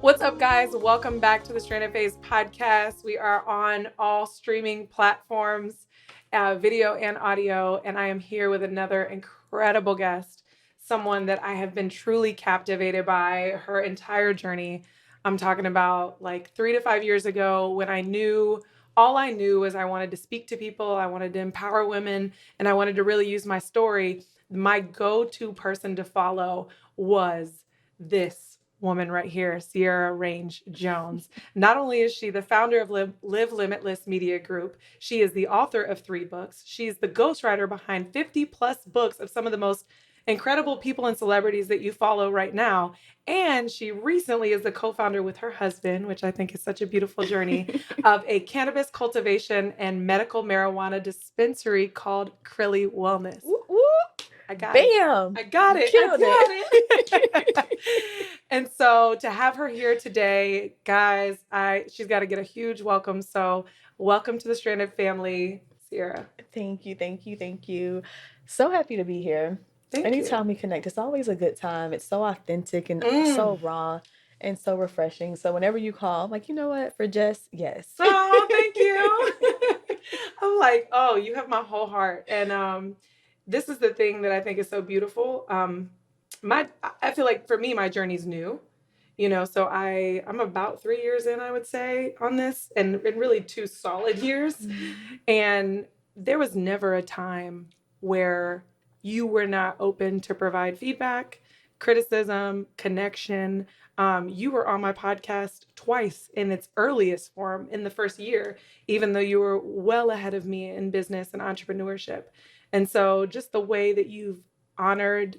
What's up, guys? Welcome back to the Stranded Phase podcast. We are on all streaming platforms, video and audio, and I am here with another incredible guest, someone that I have been truly captivated by her entire journey. I'm talking about like 3 to 5 years ago when all I knew was I wanted to speak to people, I wanted to empower women, and I wanted to really use my story. My go-to person to follow was this woman right here, Sierra Rainge-Jones. Not only is she the founder of Live Limitless Media Group, she is the author of 3 books. She's the ghostwriter behind 50 plus books of some of the most incredible people and celebrities that you follow right now. And she recently is the co-founder with her husband, which I think is such a beautiful journey, of a cannabis cultivation and medical marijuana dispensary called Krilly Wellness. Woo, woo. I got Bam. it. I got it. Killed it. And so to have her here today, guys, she's got to get a huge welcome. So welcome to the Stranded family, Sierra. Thank you. So happy to be here. Anytime we connect, it's always a good time. It's so authentic and so raw and so refreshing. So whenever you call, I'm like, you know what? For Jess, yes. Oh, thank you. I'm like, oh, you have my whole heart. And this is the thing that I think is so beautiful. I feel like for me, my journey's new, so I'm about 3 years in, I would say, on this, and really 2 solid years. Mm-hmm. And there was never a time where you were not open to provide feedback, criticism, connection. You were on my podcast twice in its earliest form in the first year, even though you were well ahead of me in business and entrepreneurship. And so just the way that you've honored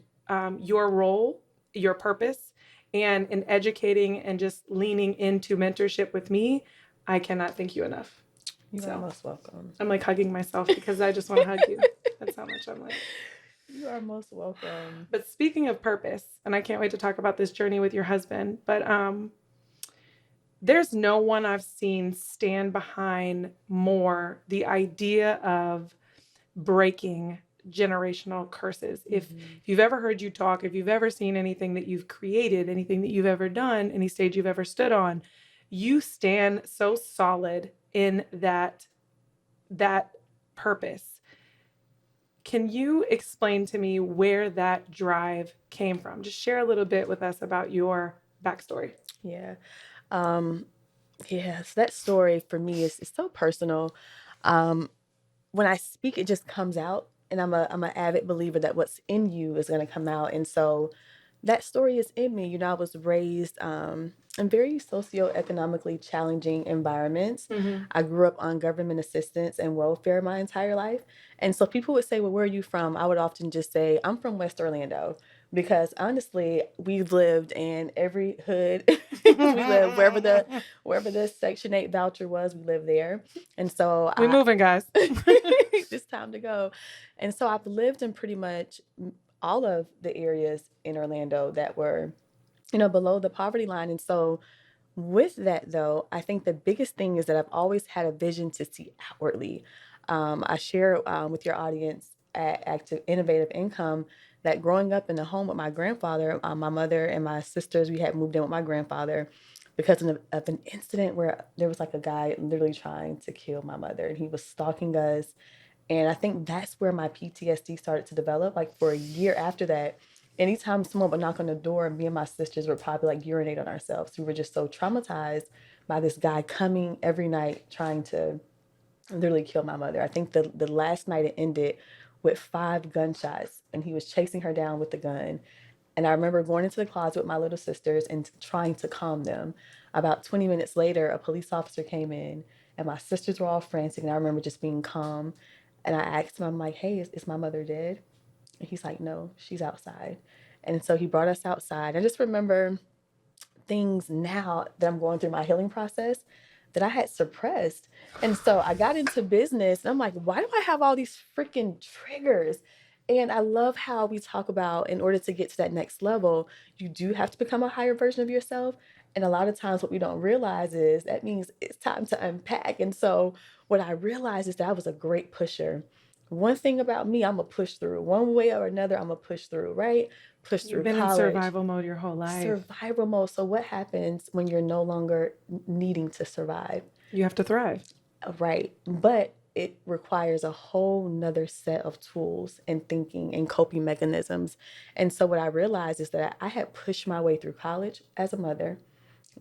your role, your purpose, and in educating and just leaning into mentorship with me, I cannot thank you enough. You are most welcome. I'm like hugging myself because I just want to hug you. That's how much I'm like. You are most welcome. But speaking of purpose, and I can't wait to talk about this journey with your husband, but there's no one I've seen stand behind more the idea of breaking generational curses. If you've ever heard you talk, if you've ever seen anything that you've created, anything that you've ever done, any stage you've ever stood on, you stand so solid in that purpose. Can you explain to me where that drive came from? Just share a little bit with us about your backstory. Yeah. Yes, that story for me is so personal. When I speak, it just comes out. And I'm an avid believer that what's in you is going to come out. And so that story is in me. I was raised in very socioeconomically challenging environments. Mm-hmm. I grew up on government assistance and welfare my entire life. And so people would say, well, where are you from? I would often just say, I'm from West Orlando. Because honestly, we've lived in every hood. We lived wherever the Section 8 voucher was, we lived there. And so we're moving, guys. It's time to go. And so I've lived in pretty much all of the areas in Orlando that were, below the poverty line. And so with that, though, I think the biggest thing is that I've always had a vision to see outwardly. I share with your audience at Active Innovative Income that growing up in the home with my grandfather, my mother and my sisters, we had moved in with my grandfather because of an incident where there was like a guy literally trying to kill my mother, and he was stalking us. And I think that's where my PTSD started to develop. Like for a year after that, anytime someone would knock on the door, me and my sisters would probably like urinate on ourselves. We were just so traumatized by this guy coming every night trying to literally kill my mother. I think the last night it ended with 5 gunshots, and he was chasing her down with the gun. And I remember going into the closet with my little sisters and trying to calm them. About 20 minutes later, a police officer came in, and my sisters were all frantic, and I remember just being calm. And I asked him, I'm like, hey, is my mother dead? And he's like, no, she's outside. And so he brought us outside. I just remember things now that I'm going through my healing process that I had suppressed. And so I got into business, and I'm like, why do I have all these freaking triggers? And I love how we talk about in order to get to that next level, you do have to become a higher version of yourself. And a lot of times what we don't realize is that means it's time to unpack. And so what I realized is that I was a great pusher. One thing about me, I'm going to push through. One way or another, I'm going to push through, right? Push You've through been in college. survival mode your whole life. Survival mode. So what happens when you're no longer needing to survive? You have to thrive. Right. But it requires a whole nother set of tools and thinking and coping mechanisms. And so what I realized is that I had pushed my way through college as a mother,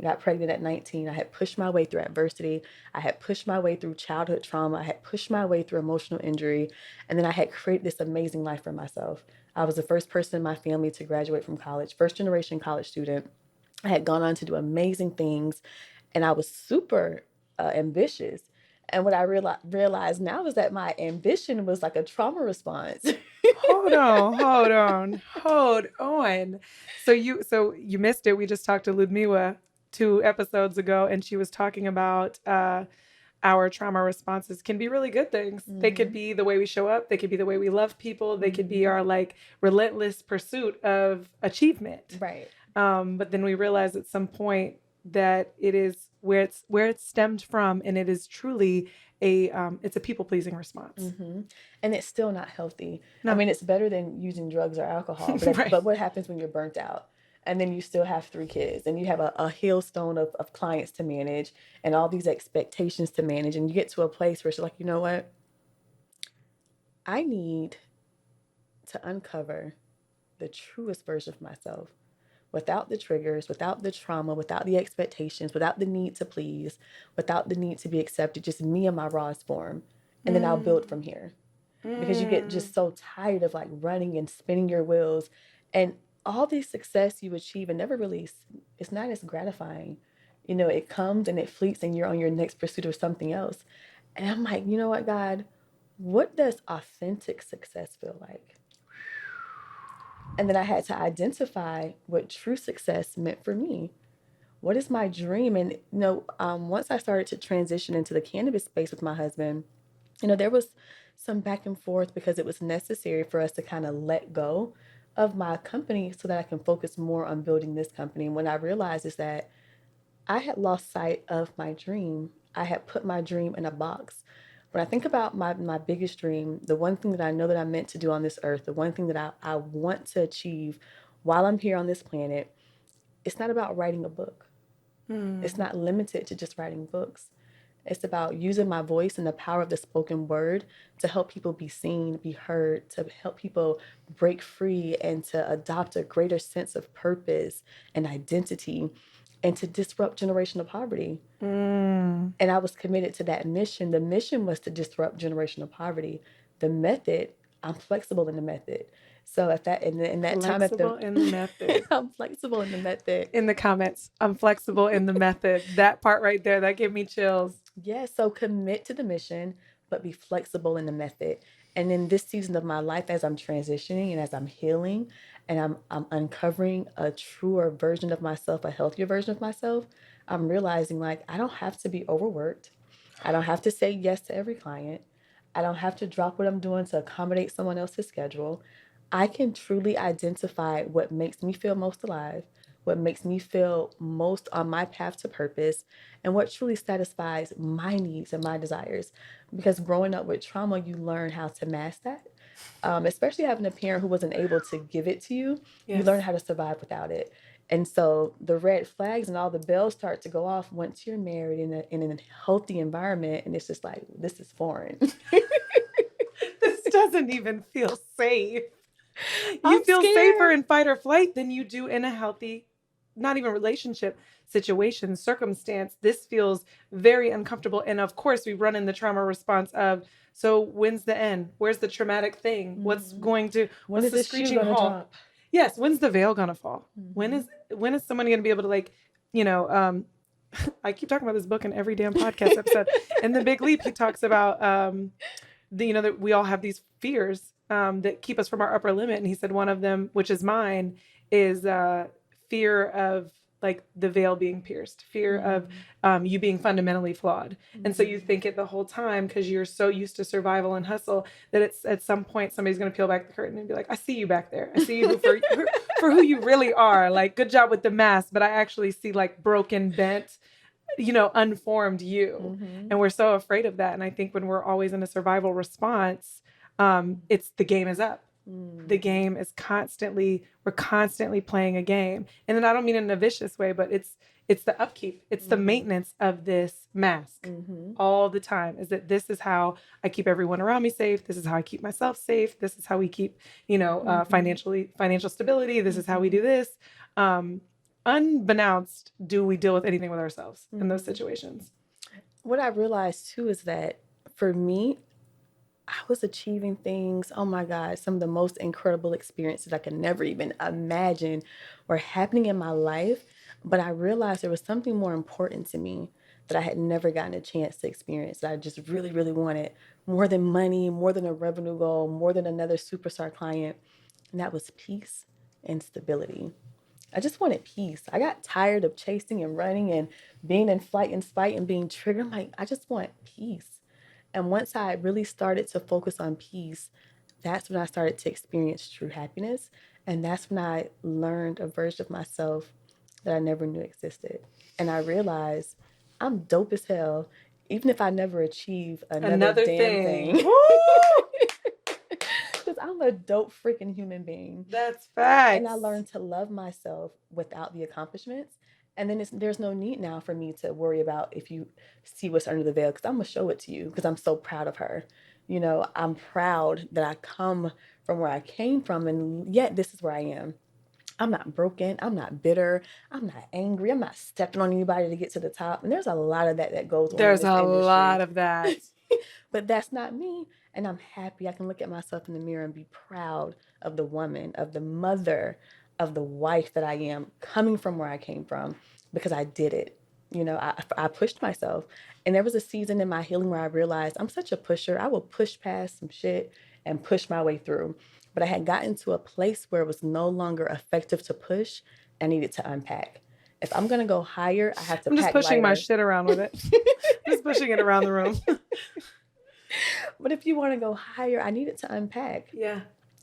got pregnant at 19. I had pushed my way through adversity. I had pushed my way through childhood trauma. I had pushed my way through emotional injury. And then I had created this amazing life for myself. I was the first person in my family to graduate from college, first generation college student. I had gone on to do amazing things, and I was super ambitious. And what I realized now is that my ambition was like a trauma response. Hold on. So you missed it. We just talked to Ludmila 2 episodes ago, and she was talking about our trauma responses can be really good things. Mm-hmm. They could be the way we show up. They could be the way we love people. They could be our like relentless pursuit of achievement. Right. But then we realize at some point that it is where it's stemmed from, and it is truly it's a people-pleasing response. Mm-hmm. And it's still not healthy. No. I mean, it's better than using drugs or alcohol, but, right. But what happens when you're burnt out? And then you still have 3 kids, and you have a hailstone of clients to manage and all these expectations to manage. And you get to a place where it's like, you know what? I need to uncover the truest version of myself without the triggers, without the trauma, without the expectations, without the need to please, without the need to be accepted, just me in my rawest form. And then I'll build from here. Because you get just so tired of like running and spinning your wheels, and all the success you achieve and never really, it's not as gratifying. You know, it comes and it fleets and you're on your next pursuit of something else. And I'm like, you know what, God, what does authentic success feel like? And then I had to identify what true success meant for me. What is my dream? And, you know, once I started to transition into the cannabis space with my husband, you know, there was some back and forth because it was necessary for us to kind of let go of my company so that I can focus more on building this company. And what I realized is that I had lost sight of my dream. I had put my dream in a box. When I think about my biggest dream, the one thing that I know that I'm meant to do on this earth, the one thing that I want to achieve while I'm here on this planet, it's not about writing a book. It's not limited to just writing books. It's about using my voice and the power of the spoken word to help people be seen, be heard, to help people break free and to adopt a greater sense of purpose and identity, and to disrupt generational poverty. And I was committed to that mission. The mission was to disrupt generational poverty. The method, I'm flexible in the method. So at that in that time at the in the method. I'm flexible in the method. In the comments, I'm flexible in the method. That part right there, that gave me chills. Yeah, so commit to the mission, but be flexible in the method. And in this season of my life, as I'm transitioning and as I'm healing and I'm uncovering a truer version of myself, a healthier version of myself, I'm realizing like I don't have to be overworked. I don't have to say yes to every client. I don't have to drop what I'm doing to accommodate someone else's schedule. I can truly identify what makes me feel most alive, what makes me feel most on my path to purpose, and what truly satisfies my needs and my desires. Because growing up with trauma, you learn how to mask that. Especially having a parent who wasn't able to give it to you, yes. You learn how to survive without it. And so the red flags and all the bells start to go off once you're married in a healthy environment, and it's just like, this is foreign. This doesn't even feel safe. You feel safer in fight or flight than you do in a healthy, not even relationship situation, circumstance. This feels very uncomfortable. And of course, we run in the trauma response of, so when's the end? Where's the traumatic thing? Mm-hmm. What's the screeching halt? Yes. When's the veil going to fall? Mm-hmm. When is someone going to be able to like, you know, I keep talking about this book in every damn podcast episode. In The Big Leap, he talks about, that we all have these fears that keep us from our upper limit. And he said one of them, which is mine, is fear of like the veil being pierced, fear of you being fundamentally flawed. And so you think it the whole time because you're so used to survival and hustle that it's at some point somebody's going to peel back the curtain and be like, I see you back there. I see you for who you really are. Like, good job with the mask, but I actually see like broken, bent, unformed you. Mm-hmm. And we're so afraid of that. And I think when we're always in a survival response, It's the game is up. Mm. The game is we're constantly playing a game. And then I don't mean it in a vicious way, but it's the upkeep. It's the maintenance of this mask all the time. Is that this is how I keep everyone around me safe. This is how I keep myself safe. This is how we keep, financial stability. This is how we do this. Unbeknownst, do we deal with anything with ourselves in those situations? What I realized too is that for me, I was achieving things. Oh my God, some of the most incredible experiences I could never even imagine were happening in my life. But I realized there was something more important to me that I had never gotten a chance to experience that I just really, really wanted more than money, more than a revenue goal, more than another superstar client. And that was peace and stability. I just wanted peace. I got tired of chasing and running and being in flight and spite and being triggered. I'm like, I just want peace. And once I really started to focus on peace, that's when I started to experience true happiness. And that's when I learned a version of myself that I never knew existed. And I realized I'm dope as hell, even if I never achieve another damn thing. Because I'm a dope freaking human being. That's facts. And I learned to love myself without the accomplishments. And then there's no need now for me to worry about if you see what's under the veil, because I'm going to show it to you because I'm so proud of her. You know, I'm proud that I come from where I came from, and yet this is where I am. I'm not broken. I'm not bitter. I'm not angry. I'm not stepping on anybody to get to the top. And there's a lot of that goes on in this industry. There's a lot of that. But that's not me. And I'm happy I can look at myself in the mirror and be proud of the woman, of the mother, of the wife that I am, coming from where I came from, because I did it. You know, I pushed myself. And there was a season in my healing where I realized I'm such a pusher. I will push past some shit and push my way through. But I had gotten to a place where it was no longer effective to push. I needed to unpack. If I'm going to go higher, I have to I'm just pack pushing my lighter. shit around with it. Just pushing it around the room. But if you want to go higher, I needed to unpack. Yeah.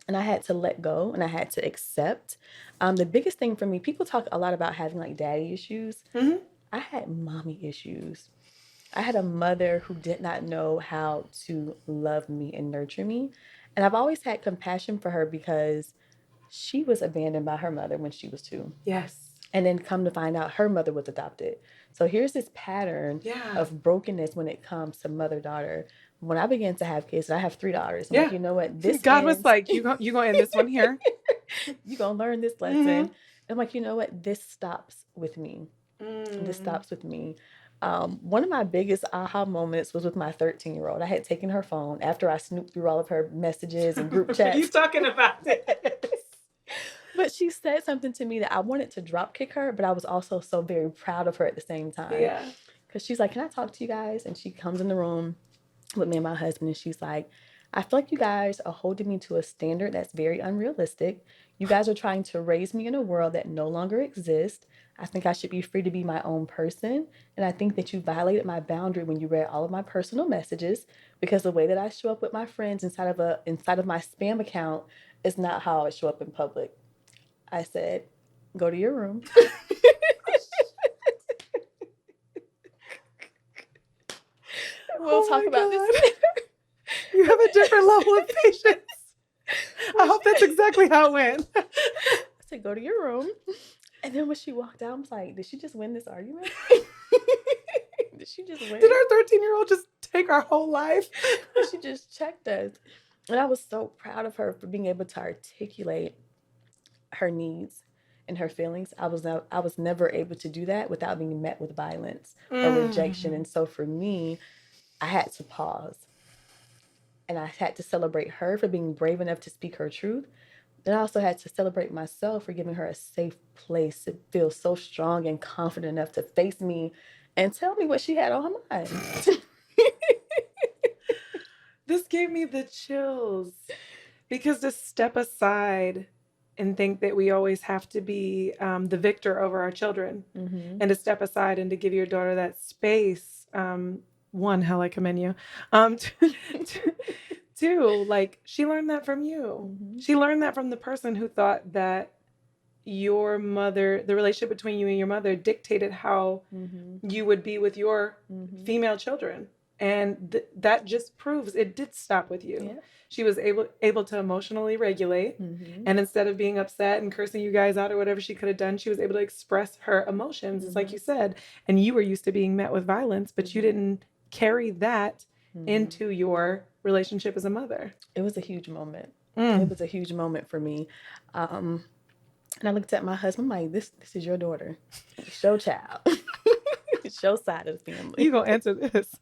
And I had to let go and I had to accept. The biggest thing for me, people talk a lot about having like daddy issues. Mm-hmm. I had mommy issues. I had a mother who did not know how to love me and nurture me. And I've always had compassion for her because she was abandoned by her mother when she was 2. Yes. And then come to find out her mother was adopted. So here's this pattern of brokenness when it comes to mother-daughter. When I began to have kids, I have 3 daughters. I'm like, you know what? This God was like, you gonna end this one here. You gonna learn this lesson. I'm like, you know what? This stops with me. This stops with me. One of my biggest aha moments was with my 13-year-old. I had taken her phone after I snooped through all of her messages and group chats. You talking about this? But she said something to me that I wanted to drop kick her, but I was also so very proud of her at the same time. Yeah. Because she's like, can I talk to you guys? And she comes in the room with me and my husband, and she's like, I feel like you guys are holding me to a standard that's very unrealistic. You guys are trying to raise me in a world that no longer exists. I think I should be free to be my own person. And I think that you violated my boundary when you read all of my personal messages, because the way that I show up with my friends inside of my spam account is not how I show up in public. I said, go to your room. We'll talk about this later. You have a different level of patience. I hope that's exactly how it went. I said, go to your room. And then when she walked out, I was like, did she just win this argument? Did she just win? Did our 13-year-old just take our whole life? She just checked us. And I was so proud of her for being able to articulate her needs and her feelings. I was never able to do that without being met with violence or rejection. And so for me, I had to pause. And I had to celebrate her for being brave enough to speak her truth. Then I also had to celebrate myself for giving her a safe place to feel so strong and confident enough to face me and tell me what she had on her mind. This gave me the chills, because to step aside and think that we always have to be the victor over our children, and to step aside and to give your daughter that space. One, hell, I commend you. Two, like, she learned that from you. She learned that from the person who thought that your mother, the relationship between you and your mother, dictated how you would be with your female children. And that just proves it did stop with you. Yeah. She was able to emotionally regulate. And instead of being upset and cursing you guys out or whatever she could have done, she was able to express her emotions. It's like you said. And you were used to being met with violence, but you didn't carry that into your relationship as a mother. It was a huge moment. It was a huge moment for me. And I looked at my husband, I'm like, this is your daughter. It's your child. It's your side of the family. You gonna answer this.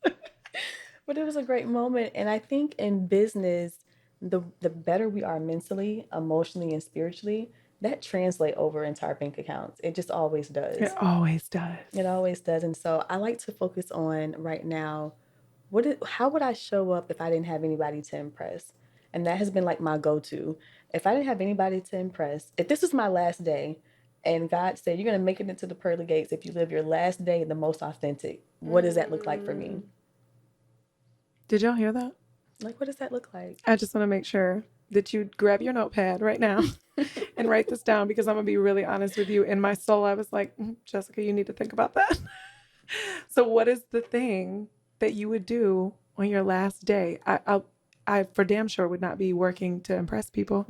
But it was a great moment. And I think in business, the better we are mentally, emotionally, and spiritually, that translate over into our bank accounts. It just always does. It always does. It always does. And so I like to focus on right now, how would I show up if I didn't have anybody to impress? And that has been like my go-to. If I didn't have anybody to impress, if this was my last day and God said, you're going to make it into the pearly gates if you live your last day the most authentic, what does that look like for me? Did y'all hear that? Like, what does that look like? I just want to make sure that you grab your notepad right now and write this down, because I'm going to be really honest with you. In my soul, I was like, Jessica, you need to think about that. So what is the thing that you would do on your last day? I for damn sure would not be working to impress people.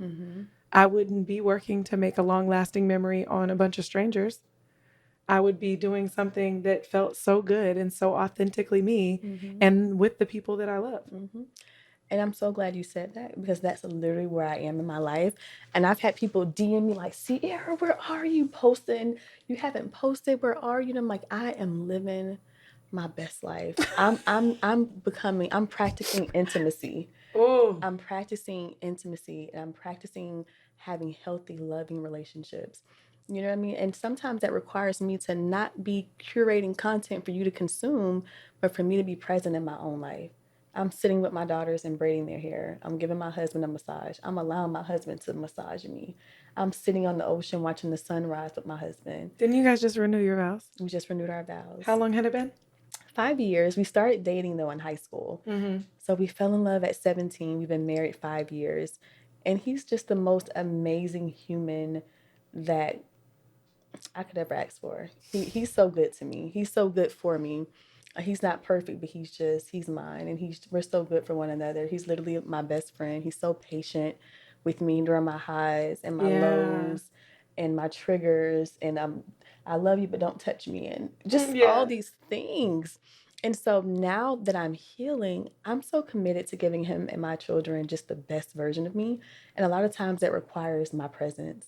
I wouldn't be working to make a long-lasting memory on a bunch of strangers. I would be doing something that felt so good and so authentically me and with the people that I love. And I'm so glad you said that, because that's literally where I am in my life. And I've had people DM me like, Sierra, where are you posting? You haven't posted. Where are you? And I'm like, I am living my best life. I'm practicing intimacy. Oh, I'm practicing intimacy, and I'm practicing having healthy, loving relationships. You know what I mean? And sometimes that requires me to not be curating content for you to consume, but for me to be present in my own life. I'm sitting with my daughters and braiding their hair. I'm giving my husband a massage. I'm allowing my husband to massage me. I'm sitting on the ocean watching the sunrise with my husband. didn't you guys just renew your vows? We just renewed our vows. How long had it been? 5 years. We started dating though in high school. So we fell in love at 17. We've been married 5 years. And he's just the most amazing human that I could ever ask for. He's so good to me. He's so good for me. He's not perfect, but he's mine, and we're so good for one another. He's literally my best friend. He's so patient with me during my highs and my lows and my triggers, and I love you but don't touch me, and just all these things. And so now that I'm healing, I'm so committed to giving him and my children just the best version of me. And a lot of times that requires my presence.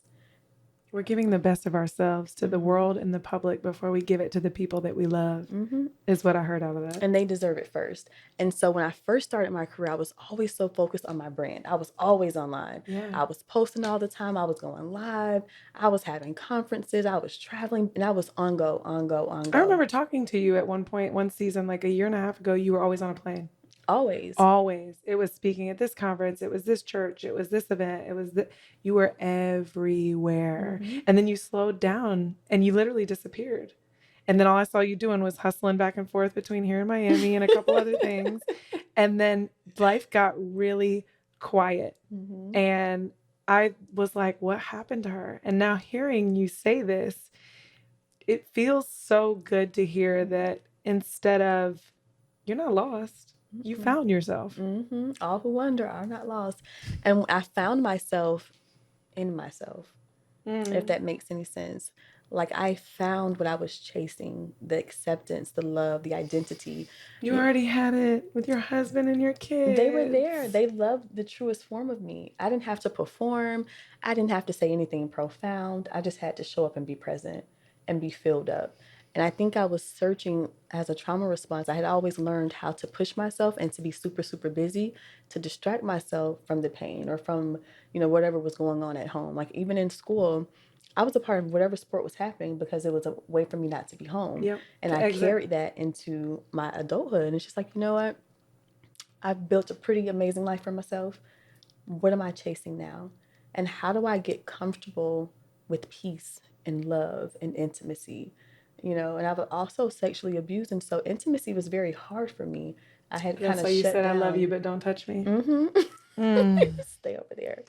We're giving the best of ourselves to the world and the public before we give it to the people that we love, is what I heard out of that. And they deserve it first. And so when I first started my career, I was always so focused on my brand. I was always online. I was posting all the time. I was going live. I was having conferences. I was traveling, and I was on go. I remember talking to you at one point, one season, like a year and a half ago. You were always on a plane. Always. It was speaking at this conference. It was this church. It was this event. You were everywhere. And then you slowed down and you literally disappeared. And then all I saw you doing was hustling back and forth between here and Miami and a couple other things. And then life got really quiet. And I was like, what happened to her? And now hearing you say this, it feels so good to hear that instead of, you're not lost. You found yourself. All who wander are not lost. And I found myself in myself, if that makes any sense. Like, I found what I was chasing, the acceptance, the love, the identity. You already had it with your husband and your kids. They were there. They loved the truest form of me. I didn't have to perform. I didn't have to say anything profound. I just had to show up and be present and be filled up. And I think I was searching as a trauma response. I had always learned how to push myself and to be super, super busy to distract myself from the pain or from, whatever was going on at home. Like, even in school, I was a part of whatever sport was happening because it was a way for me not to be home. And I carried that into my adulthood. And it's just like, you know what? I've built a pretty amazing life for myself. What am I chasing now? And how do I get comfortable with peace and love and intimacy? And I've also sexually abused, and so intimacy was very hard for me. I had kind of so you shut said, down. I love you, but don't touch me. Stay over there.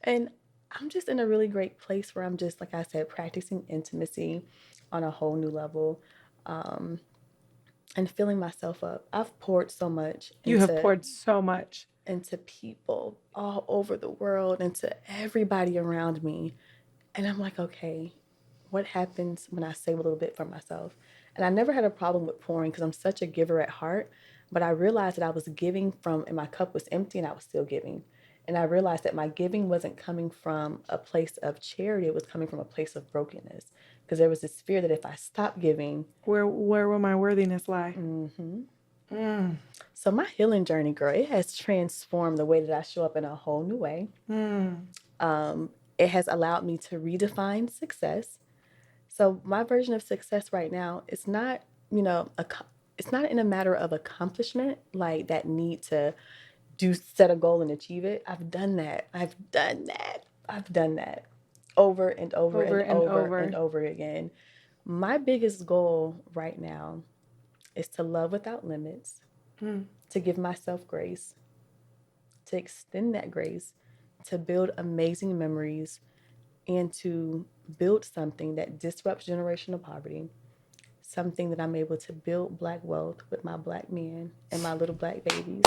And I'm just in a really great place where I'm just, like I said, practicing intimacy on a whole new level. and filling myself up. I've poured so much You have poured so much into people all over the world, into everybody around me. And I'm like, okay, what happens when I save a little bit for myself? And I never had a problem with pouring because I'm such a giver at heart. But I realized that I was giving from, and my cup was empty and I was still giving. And I realized that my giving wasn't coming from a place of charity, it was coming from a place of brokenness. Because there was this fear that if I stopped giving, where will my worthiness lie? So my healing journey, girl, it has transformed the way that I show up in a whole new way. It has allowed me to redefine success. So my version of success right now, it's not, it's not in a matter of accomplishment, like that need to set a goal and achieve it. I've done that. I've done that over and over and over and over again. My biggest goal right now is to love without limits, to give myself grace, to extend that grace, to build amazing memories, and to build something that disrupts generational poverty, something that I'm able to build Black wealth with my Black men and my little Black babies.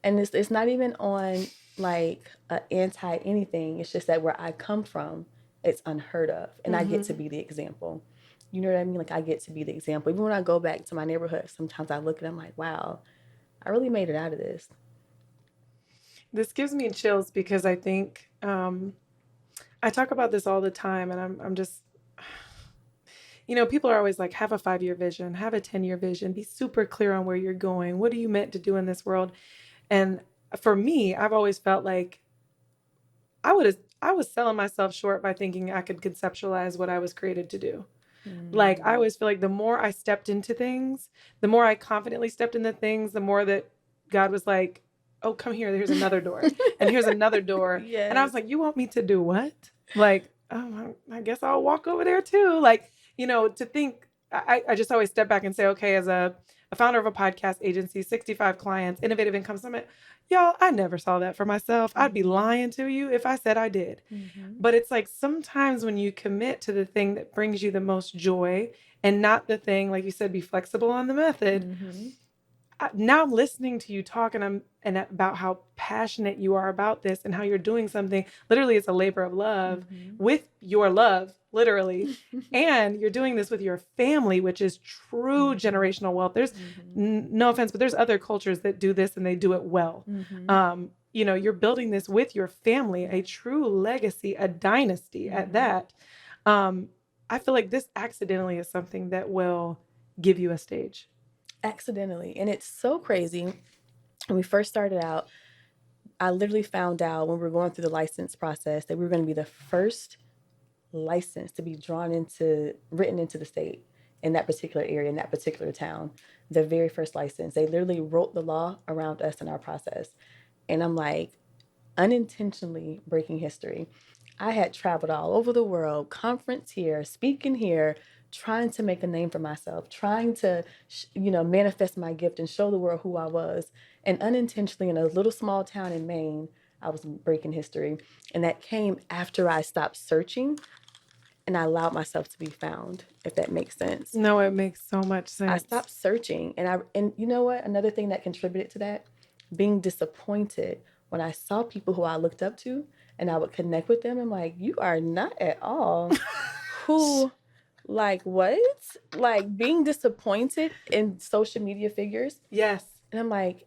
And it's not even on like anti anything. It's just that where I come from, it's unheard of, and I get to be the example. You know what I mean? Like, I get to be the example. Even when I go back to my neighborhood, sometimes I look at them like, wow, I really made it out of this. This gives me chills because I think I talk about this all the time, and I'm just, people are always like, have a 5-year vision, have a 10-year vision, be super clear on where you're going. What are you meant to do in this world? And for me, I've always felt like I was selling myself short by thinking I could conceptualize what I was created to do. Like, I always feel like the more I stepped into things, the more I confidently stepped into things, the more that God was like, oh, come here, here's another door. And here's another door. Yes. And I was like, you want me to do what? Like, oh, I guess I'll walk over there too. Like, to think, I just always step back and say, okay, as a founder of a podcast agency, 65 clients, Innovative Income Summit, y'all, I never saw that for myself. I'd be lying to you if I said I did. But it's like sometimes when you commit to the thing that brings you the most joy and not the thing, like you said, be flexible on the method. Now I'm listening to you talk and about how passionate you are about this and how you're doing something. Literally, it's a labor of love with your love, literally. And you're doing this with your family, which is true generational wealth. There's no offense, but there's other cultures that do this and they do it well. You're building this with your family, a true legacy, a dynasty at that. I feel like this accidentally is something that will give you a stage. Accidentally. And it's so crazy. When we first started out, I literally found out when we were going through the license process that we were going to be the first license to be written into the state in that particular area, in that particular town. The very first license. They literally wrote the law around us in our process. And I'm like, unintentionally breaking history. I had traveled all over the world, conference here, speaking here, trying to make a name for myself, trying to, manifest my gift and show the world who I was. And unintentionally, in a little small town in Maine, I was breaking history. And that came after I stopped searching and I allowed myself to be found, if that makes sense. No, it makes so much sense. I stopped searching. And you know what? Another thing that contributed to that, being disappointed when I saw people who I looked up to and I would connect with them. I'm like, you are not at all who, like, what? Like, being disappointed in social media figures. Yes. And I'm like,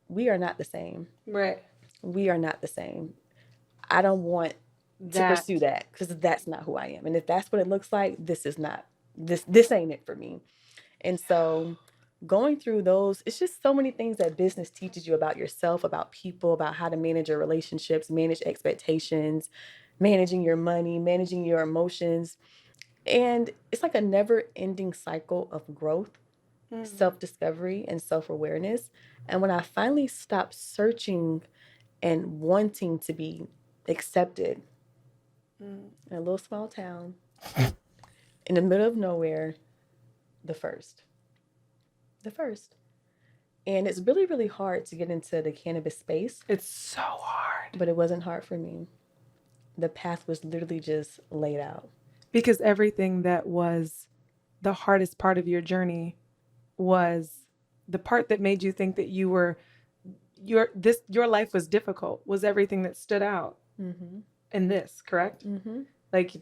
we are not the same. Right. We are not the same. I don't want to pursue that because that's not who I am. And if that's what it looks like, this ain't it for me. And so going through those, it's just so many things that business teaches you about yourself, about people, about how to manage your relationships, manage expectations, managing your money, managing your emotions. And it's like a never-ending cycle of growth, self-discovery, and self-awareness. And when I finally stopped searching and wanting to be accepted in a little small town in the middle of nowhere, the first. And it's really, really hard to get into the cannabis space. It's so hard. But it wasn't hard for me. The path was literally just laid out. Because everything that was the hardest part of your journey was the part that made you think that your life was difficult was everything that stood out in this, correct? Like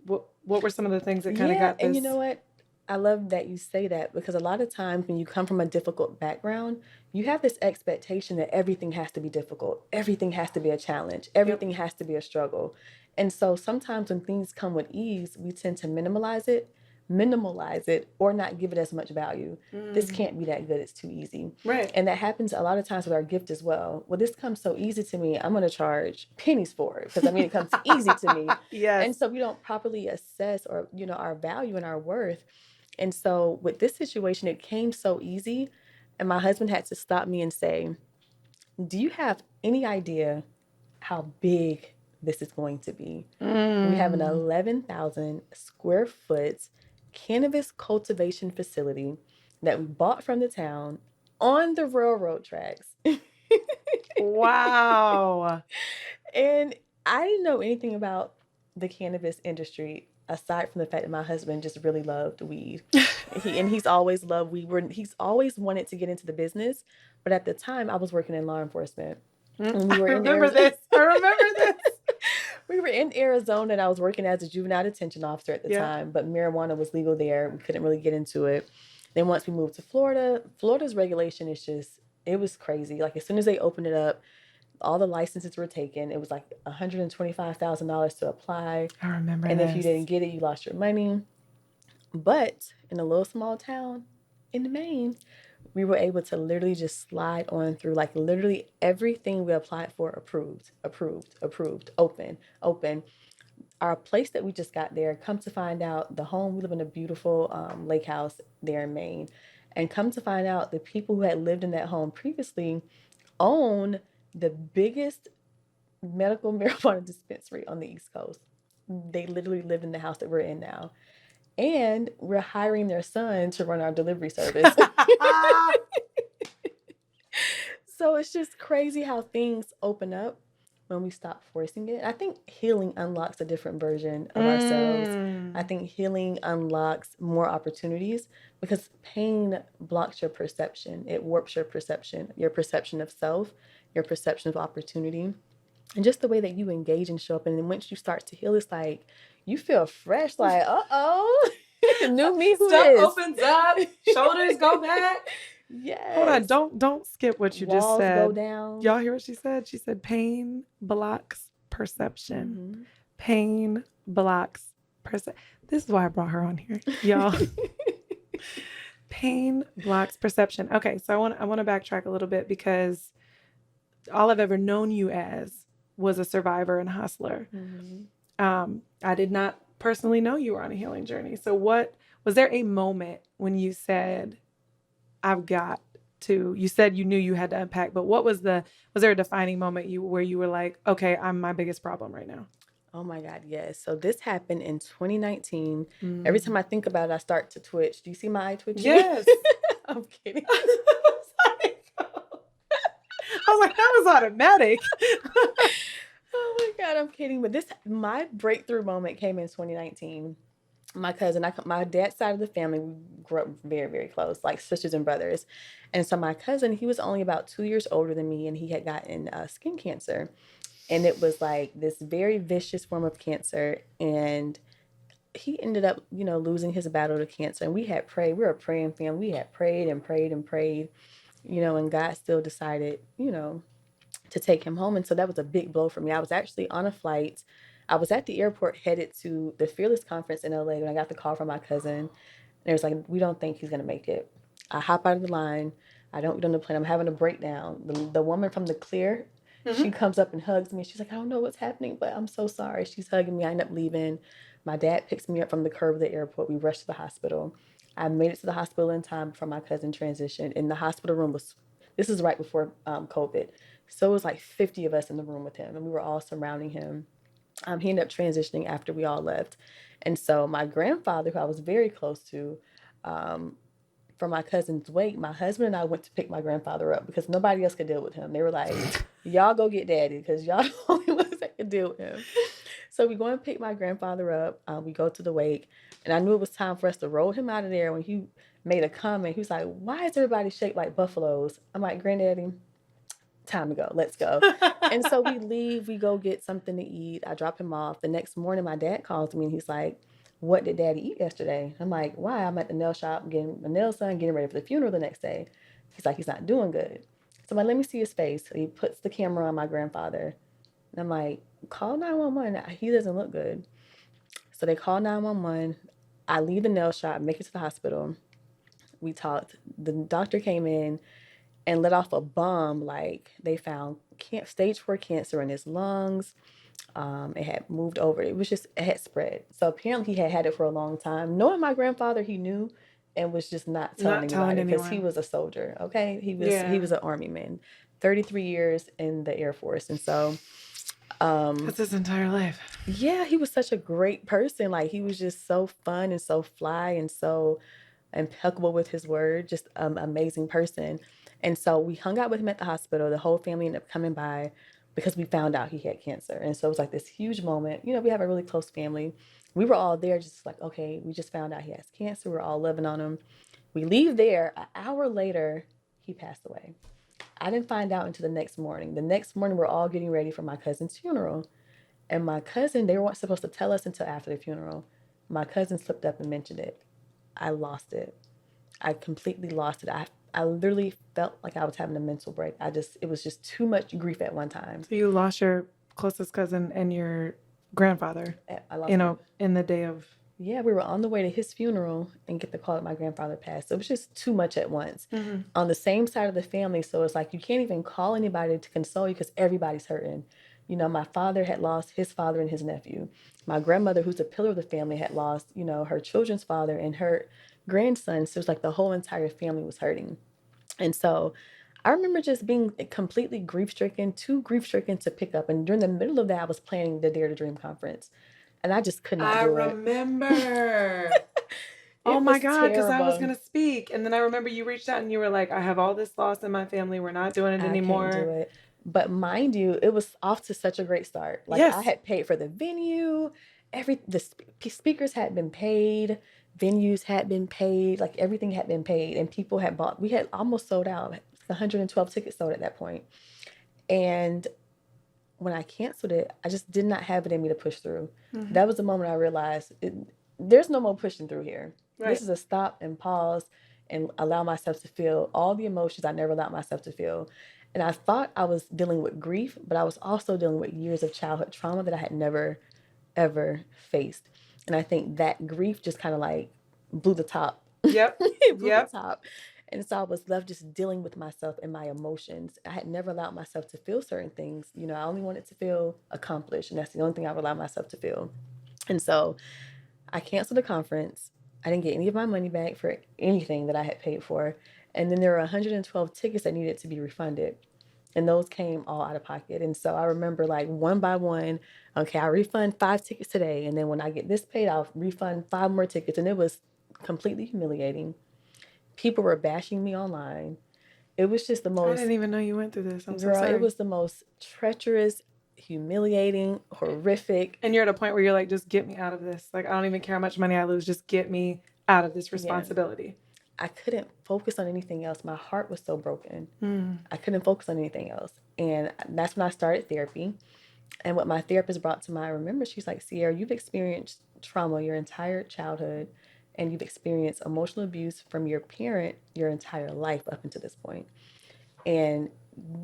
what were some of the things that kind of got this? And you know what? I love that you say that, because a lot of times when you come from a difficult background, you have this expectation that everything has to be difficult. Everything has to be a challenge. Everything has to be a struggle. And so sometimes when things come with ease, we tend to minimalize it, or not give it as much value. This can't be that good. It's too easy. Right. And that happens a lot of times with our gift as well. Well, this comes so easy to me, I'm going to charge pennies for it, because it comes easy to me. Yes. And so we don't properly assess or, our value and our worth. And so with this situation, it came so easy. And my husband had to stop me and say, do you have any idea how big this is going to be? We have an 11,000 square foot cannabis cultivation facility that we bought from the town on the railroad tracks. Wow. And I didn't know anything about the cannabis industry, aside from the fact that my husband just really loved weed. He's always loved weed. He's always wanted to get into the business. But at the time, I was working in law enforcement. And we were I remember this. We were in Arizona, and I was working as a juvenile detention officer at the time. But marijuana was legal there. We couldn't really get into it. Then once we moved to Florida, Florida's regulation is it was crazy. Like, as soon as they opened it up, all the licenses were taken. It was like $125,000 to apply. I remember And this. if you didn't get it, you lost your money. But in a little small town in Maine, we were able to literally just slide on through, like, literally everything we applied for, approved, open. Our place that we just got there, come to find out, the home, we live in a beautiful lake house there in Maine. And come to find out, the people who had lived in that home previously own the biggest medical marijuana dispensary on the East Coast. They literally live in the house that we're in now. And we're hiring their son to run our delivery service. So it's just crazy how things open up when we stop forcing it. I think healing unlocks a different version of ourselves. I think healing unlocks more opportunities, because pain blocks your perception. It warps your perception of self, your perception of opportunity, and just the way that you engage and show up. And then once you start to heal, it's like you feel fresh, like, new me who Stuff is. opens up, shoulders go back. Yes. Hold on, don't skip what you Walls just said. go down. Y'all hear what she said? She said pain blocks perception. Pain blocks perception. This is why I brought her on here, y'all. Pain blocks perception. Okay, so I want to backtrack a little bit, because all I've ever known you as was a survivor and hustler. I did not personally know you were on a healing journey. So was there a moment when you said, you said you knew you had to unpack, but was there a defining moment where you were like, okay, I'm my biggest problem right now? Oh my God, yes. So this happened in 2019. Every time I think about it, I start to twitch. Do you see my eye twitching? Yes. I'm kidding. I was like, that was automatic. Oh my God, I'm kidding. But my breakthrough moment came in 2019. My cousin, my dad's side of the family, we grew up very, very close, like sisters and brothers. And so my cousin, he was only about 2 years older than me, and he had gotten skin cancer. And it was like this very vicious form of cancer. And he ended up, losing his battle to cancer. And we had prayed. We were a praying family. We had prayed and prayed and prayed, and God still decided, to take him home. And so that was a big blow for me. I was actually on a flight. I was at the airport headed to the Fearless Conference in LA when I got the call from my cousin. And it was like, we don't think he's going to make it. I hop out of the line. I don't get on the plane. I'm having a breakdown. The woman from the Clear, she comes up and hugs me. She's like, I don't know what's happening, but I'm so sorry. She's hugging me. I end up leaving. My dad picks me up from the curb of the airport. We rush to the hospital. I made it to the hospital in time before my cousin transitioned. And the hospital room this is right before COVID. So it was like 50 of us in the room with him, and we were all surrounding him. He ended up transitioning after we all left. And so my grandfather, who I was very close to, for my cousin's wake, my husband and I went to pick my grandfather up because nobody else could deal with him. They were like, y'all go get daddy, because y'all the only ones that could deal with him. So we go and pick my grandfather up. We go to the wake, and I knew it was time for us to roll him out of there when he made a comment. He was like, "Why is everybody shaped like buffaloes?" I'm like, "Granddaddy, time to go. Let's go." And so we leave. We go get something to eat. I drop him off. The next morning, my dad calls me and he's like, "What did Daddy eat yesterday?" I'm like, "Why?" I'm at the nail shop getting my nails done, getting ready for the funeral the next day. He's like, "He's not doing good." So I'm like, "Let me see his face." So he puts the camera on my grandfather. And I'm like, "Call 911. He doesn't look good." So they call 911. I leave the nail shop, make it to the hospital. We talked. The doctor came in and let off a bomb. Like they found stage 4 cancer in his lungs. It had moved over. It had spread. So apparently he had had it for a long time. Knowing my grandfather, he knew and was just not telling Not telling anybody because he anyone. was a soldier. Okay, he Yeah. was an army man, 33 years in the Air Force, and so That's his entire life. yeah, he was such a great person. Like he was just so fun and so fly and so impeccable with his word, just amazing person. And so we hung out with him at the hospital. The whole family ended up coming by because we found out he had cancer. And so it was like this huge moment. You know, we have a really close family. We were all there just like, okay, we just found out he has cancer. We're all loving on him. We leave there. An hour later, he passed away. I didn't find out until the next morning. The next morning, we're all getting ready for my cousin's funeral. And my cousin, they weren't supposed to tell us until after the funeral. My cousin slipped up and mentioned it. I lost it. I completely lost it. I literally felt like I was having a mental break. It was just too much grief at one time. So you lost your closest cousin and your grandfather, I lost in the day of. Yeah, we were on the way to his funeral and get the call that my grandfather passed. So it was just too much at once. Mm-hmm. On the same side of the family, so it's like you can't even call anybody to console you because everybody's hurting. You know, my father had lost his father and his nephew. My grandmother, who's the pillar of the family, had lost, you know, her children's father and her grandson. So it's like the whole entire family was hurting. And so I remember just being completely grief stricken, too grief stricken to pick up. And during the middle of that, I was planning the Dare to Dream conference. And I just could not I do it. remember. Oh It my was God, because I was terrible. going to speak. And then I remember you reached out and you were like, I have all this loss in my family. We're not doing it I can't do anymore. it. But mind you, it was off to such a great start. Like I Yes. had paid for the venue, speakers had been paid, venues had been paid, like everything had been paid, and people had bought. We had almost sold out. 112 tickets sold at that point. And when I canceled it, I just did not have it in me to push through. Mm-hmm. That was the moment I realized there's no more pushing through here. Right. This is a stop and pause and allow myself to feel all the emotions I never allowed myself to feel. And I thought I was dealing with grief, but I was also dealing with years of childhood trauma that I had never, ever faced. And I think that grief just kind of like blew the top. Yep. It blew Yep. the top. And so I was left just dealing with myself and my emotions. I had never allowed myself to feel certain things. You know, I only wanted to feel accomplished, and that's the only thing I would allow myself to feel. And so I canceled the conference. I didn't get any of my money back for anything that I had paid for. And then there were 112 tickets that needed to be refunded. And those came all out of pocket. And so I remember like one by one, okay, I refund 5 tickets today. And then when I get this paid, I'll refund 5 more tickets. And it was completely humiliating. People were bashing me online. It was just the I most, didn't even know you went through this. I'm so girl, it sorry. was the most treacherous, humiliating, horrific. And you're at a point where you're like, just get me out of this. Like, I don't even care how much money I lose. Just get me out of this responsibility. I couldn't focus on anything else. My heart was so broken. Mm. I couldn't focus on anything else. And that's when I started therapy. And what my therapist brought to mind, I remember she's like, Sierra, you've experienced trauma your entire childhood, and you've experienced emotional abuse from your parent your entire life up until this point. And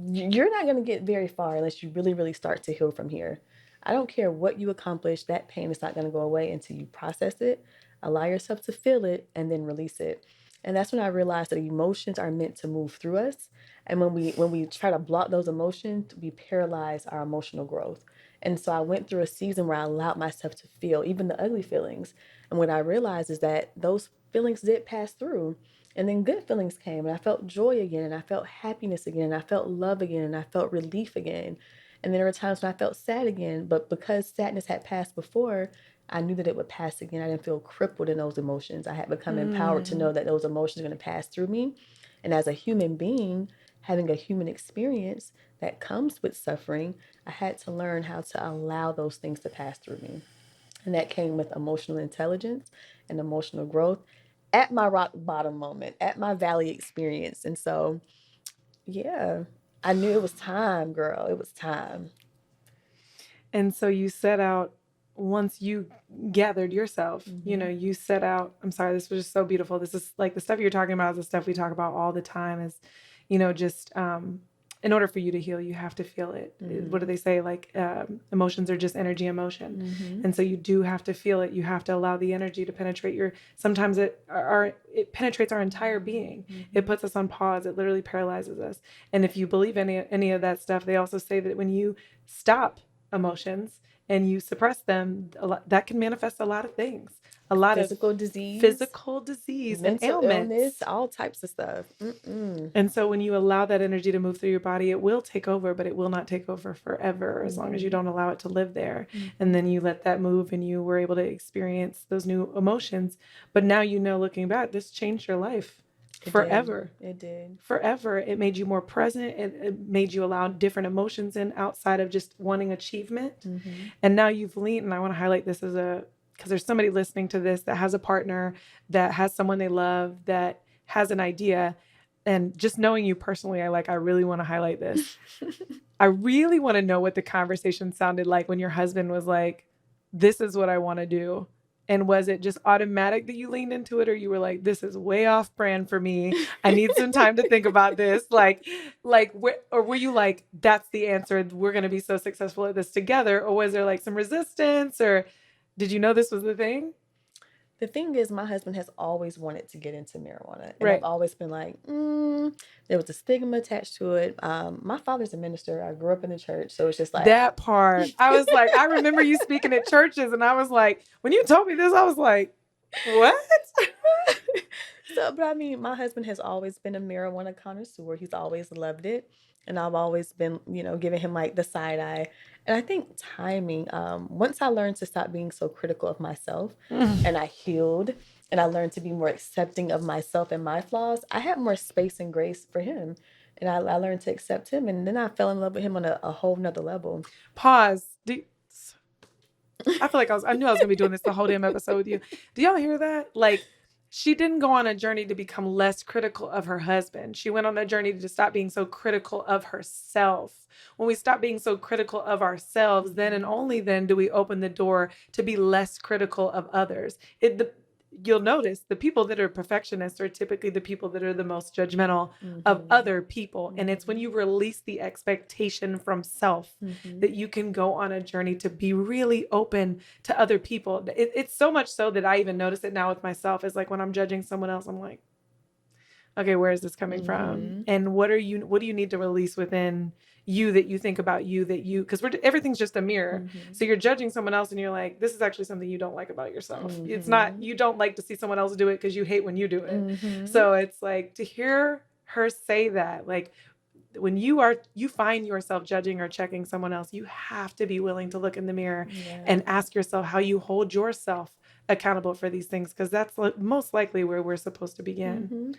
you're not going to get very far unless you really, really start to heal from here. I don't care what you accomplish, that pain is not going to go away until you process it, allow yourself to feel it, and then release it. And that's when I realized that emotions are meant to move through us. And when we try to block those emotions, we paralyze our emotional growth. And so I went through a season where I allowed myself to feel even the ugly feelings. And what I realized is that those feelings did pass through. And then good feelings came, and I felt joy again, and I felt happiness again, and I felt love again, and I felt relief again. And then there were times when I felt sad again, but because sadness had passed before, I knew that it would pass again. I didn't feel crippled in those emotions. I had become empowered to know that those emotions are going to pass through me. And as a human being, having a human experience, that comes with suffering, I had to learn how to allow those things to pass through me. And that came with emotional intelligence and emotional growth at my rock bottom moment, at my valley experience. And so, yeah, I knew it was time, girl. It was time. And so you set out, once you gathered yourself, you set out. I'm sorry, this was just so beautiful. This is like the stuff you're talking about is the stuff we talk about all the time is, just in order for you to heal, you have to feel it. What do they say? Like emotions are just energy in motion. And so you do have to feel it. You have to allow the energy to penetrate sometimes it penetrates our entire being. It puts us on pause. It literally paralyzes us. And if you believe any of that stuff, they also say that when you stop emotions and you suppress them, that can manifest a lot of things, a lot Physical of disease, physical disease and mental ailments, illness, all types of stuff. And so when you allow that energy to move through your body, it will take over, but it will not take over forever as long as you don't allow it to live there. And then you let that move and you were able to experience those new emotions. But now, looking back, this changed your life forever. It did. Forever. It made you more present. It made you allow different emotions in outside of just wanting achievement. And now you've leaned, and I want to highlight this because there's somebody listening to this that has a partner, that has someone they love, that has an idea. And just knowing you personally, I really want to highlight this. I really want to know what the conversation sounded like when your husband was like, this is what I want to do. And was it just automatic that you leaned into it, or you were like, this is way off brand for me. I need some time to think about this. Or were you like, that's the answer. We're going to be so successful at this together. Or was there like some resistance, or did you know this was the thing? The thing is, my husband has always wanted to get into marijuana. And Right. I've always been like, there was a stigma attached to it. My father's a minister. I grew up in the church. So it's just like that part. I was like, I remember you speaking at churches, and I was like, when you told me this, I was like, what? But I mean, my husband has always been a marijuana connoisseur. He's always loved it. And I've always been, giving him like the side eye. And I think timing, once I learned to stop being so critical of myself and I healed and I learned to be more accepting of myself and my flaws, I had more space and grace for him. And I learned to accept him. And then I fell in love with him on a whole nother level. Pause. I feel like I knew I was going to be doing this the whole damn episode with you. Do y'all hear that? Like, she didn't go on a journey to become less critical of her husband. She went on a journey to stop being so critical of herself. When we stop being so critical of ourselves, then and only then do we open the door to be less critical of others. You'll notice the people that are perfectionists are typically the people that are the most judgmental of other people. And it's when you release the expectation from self that you can go on a journey to be really open to other people. It's so much so that I even notice it now with myself. It's like when I'm judging someone else, I'm like, okay, where is this coming from? And what do you need to release within you that you think about you, because everything's just a mirror. So you're judging someone else and you're like, this is actually something you don't like about yourself. It's not, you don't like to see someone else do it because you hate when you do it. So it's like, to hear her say that, like, when you find yourself judging or checking someone else, you have to be willing to look in the mirror and ask yourself how you hold yourself accountable for these things, because that's most likely where we're supposed to begin.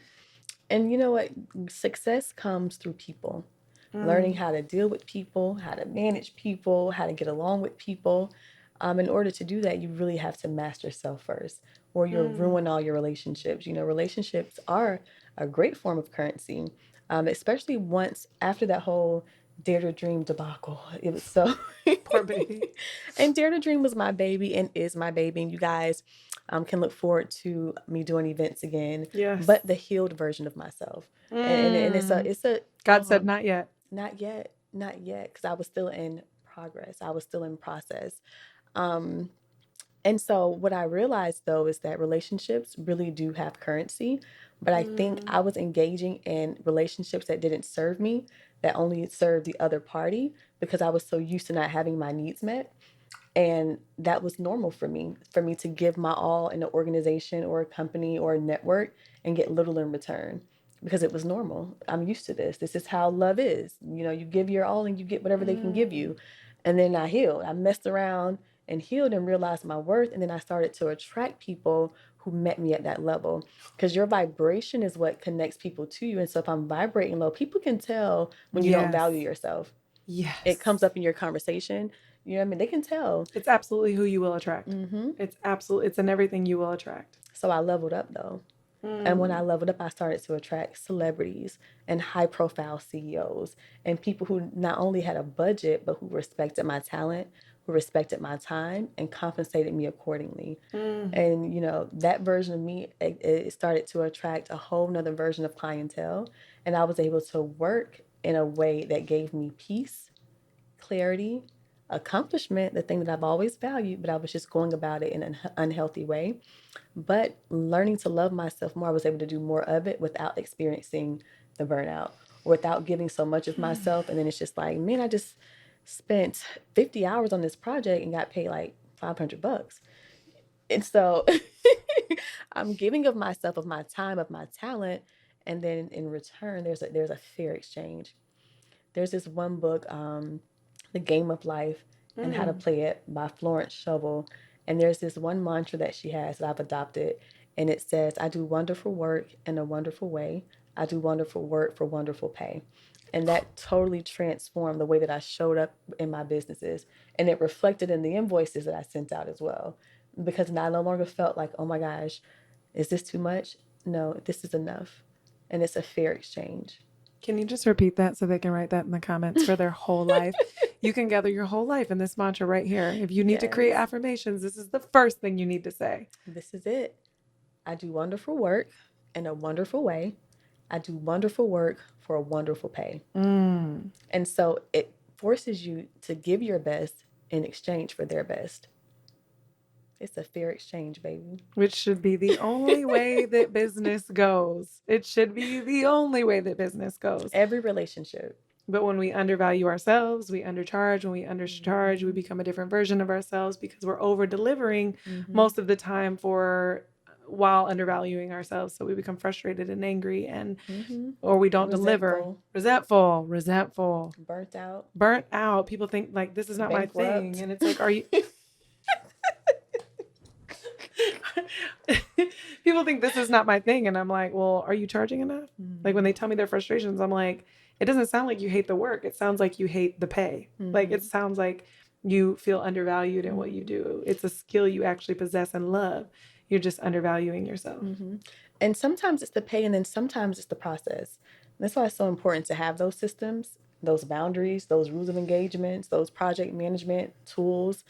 And you know what? Success comes through people. Learning how to deal with people, how to manage people, how to get along with people. In order to do that, you really have to master yourself first, or you'll ruin all your relationships. Relationships are a great form of currency, especially once after that whole Dare to Dream debacle. It was so poor baby. And Dare to Dream was my baby and is my baby. And you guys can look forward to me doing events again. Yes. But the healed version of myself. And it's a God said not yet. Not yet, because I was still in progress. I was still in process. And so what I realized, though, is that relationships really do have currency. But I think I was engaging in relationships that didn't serve me, that only served the other party, because I was so used to not having my needs met. And that was normal for me to give my all in an organization or a company or a network and get little in return, because it was normal. I'm used to this. This is how love is. You give your all and you get whatever they can give you. And then I healed. I messed around and healed and realized my worth. And then I started to attract people who met me at that level, because your vibration is what connects people to you. And so if I'm vibrating low, people can tell when you don't Yes. value yourself. Yes. It comes up in your conversation. You know what I mean? They can tell. It's absolutely who you will attract. It's in everything you will attract. So I leveled up though. And when I leveled up, I started to attract celebrities and high profile CEOs and people who not only had a budget, but who respected my talent, who respected my time, and compensated me accordingly. And, that version of me, it started to attract a whole nother version of clientele. And I was able to work in a way that gave me peace, clarity, accomplishment, the thing that I've always valued, but I was just going about it in an unhealthy way. But learning to love myself more, I was able to do more of it without experiencing the burnout, without giving so much of myself. And then it's just like, man, I just spent 50 hours on this project and got paid like $500. And so I'm giving of myself, of my time, of my talent. And then in return, there's a fair exchange. There's this one book, The Game of Life and How to Play It by Florence Scovel. And there's this one mantra that she has that I've adopted. And it says, I do wonderful work in a wonderful way. I do wonderful work for wonderful pay. And that totally transformed the way that I showed up in my businesses. And it reflected in the invoices that I sent out as well. Because I no longer felt like, oh my gosh, is this too much? No, this is enough. And it's a fair exchange. Can you just repeat that so they can write that in the comments for their whole life? You can gather your whole life in this mantra right here. If you need to create affirmations, this is the first thing you need to say. This is it. I do wonderful work in a wonderful way. I do wonderful work for a wonderful pay. And so it forces you to give your best in exchange for their best. It's a fair exchange, baby. Which should be the only way that business goes. It should be the only way that business goes. Every relationship. But when we undervalue ourselves, we undercharge. When we undercharge, we become a different version of ourselves because we're over delivering most of the time while undervaluing ourselves. So we become frustrated and angry or we don't deliver. Resentful. Burnt out. People think like, this is not my thing. And it's like, are you... People think this is not my thing. And I'm like, well, are you charging enough? Like when they tell me their frustrations, I'm like, it doesn't sound like you hate the work. It sounds like you hate the pay. Like it sounds like you feel undervalued in what you do. It's a skill you actually possess and love. You're just undervaluing yourself. And sometimes it's the pay, and then sometimes it's the process. And that's why it's so important to have those systems, those boundaries, those rules of engagements, those project management tools,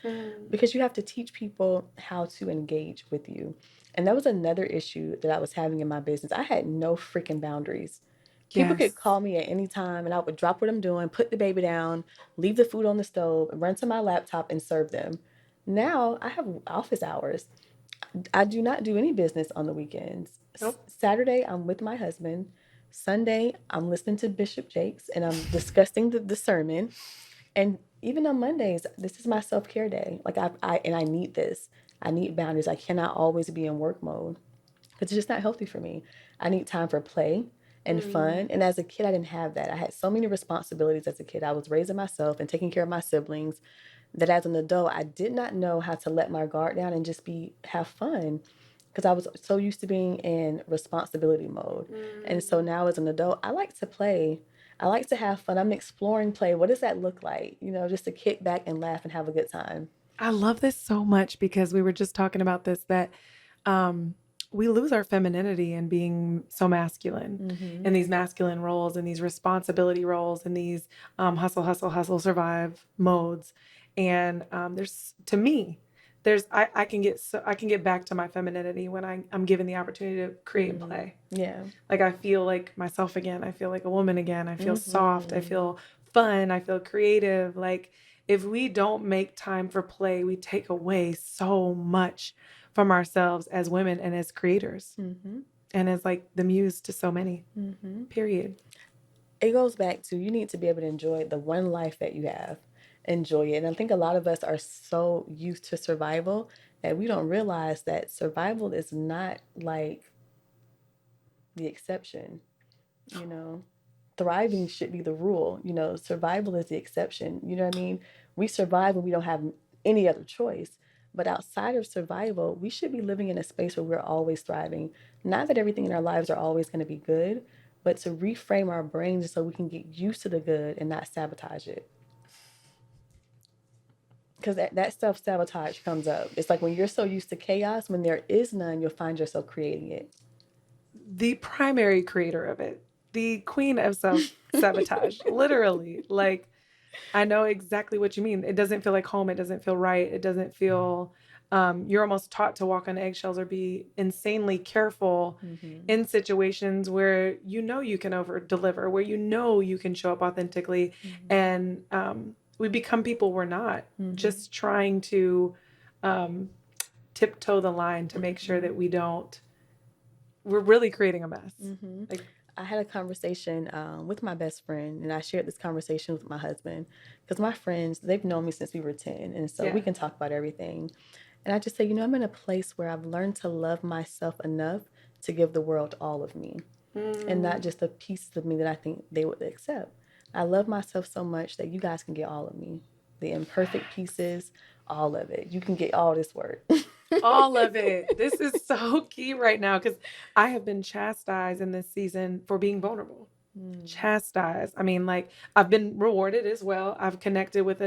because you have to teach people how to engage with you. And that was another issue that I was having in my business. I had no freaking boundaries. People could call me at any time and I would drop what I'm doing, put the baby down, leave the food on the stove, run to my laptop and serve them. Now I have office hours. I do not do any business on the weekends. Nope. Saturday, I'm with my husband. Sunday, I'm listening to Bishop Jakes and I'm discussing the sermon. And even on Mondays, this is my self-care day. Like I need this. I need boundaries. I cannot always be in work mode. It's just not healthy for me. I need time for play and fun. And as a kid, I didn't have that. I had so many responsibilities as a kid. I was raising myself and taking care of my siblings that as an adult, I did not know how to let my guard down and just have fun, because I was so used to being in responsibility mode. And so now as an adult, I like to play. I like to have fun. I'm exploring play. What does that look like? Just to kick back and laugh and have a good time. I love this so much because we were just talking about this, that we lose our femininity in being so masculine in these masculine roles and these responsibility roles and these hustle, survive modes. And I can get back to my femininity when I'm given the opportunity to create and play. Yeah. Like I feel like myself again. I feel like a woman again. I feel soft. I feel fun. I feel creative. Like if we don't make time for play, we take away so much from ourselves as women and as creators and as like the muse to so many, period. It goes back to, you need to be able to enjoy the one life that you have. Enjoy it. And I think a lot of us are so used to survival that we don't realize that survival is not like the exception. Thriving should be the rule. Survival is the exception. You know what I mean? We survive when we don't have any other choice. But outside of survival, we should be living in a space where we're always thriving. Not that everything in our lives are always going to be good, but to reframe our brains so we can get used to the good and not sabotage it. Because that self sabotage comes up. It's like when you're so used to chaos, when there is none, you'll find yourself creating it. The primary creator of it, the queen of self sabotage, literally. Like, I know exactly what you mean. It doesn't feel like home. It doesn't feel right. It doesn't feel, you're almost taught to walk on eggshells or be insanely careful in situations where you know you can over deliver, where you know you can show up authentically. And we become people we're not, just trying to tiptoe the line to make sure that we're really creating a mess. Like, I had a conversation with my best friend, and I shared this conversation with my husband because my friends, they've known me since we were 10, and so we can talk about everything. And I just say, I'm in a place where I've learned to love myself enough to give the world all of me and not just the pieces of me that I think they would accept. I love myself so much that you guys can get all of me, the imperfect pieces, all of it. You can get all this work. all of it. This is so key right now because I have been chastised in this season for being vulnerable. Chastised. I mean, like, I've been rewarded as well. I've connected with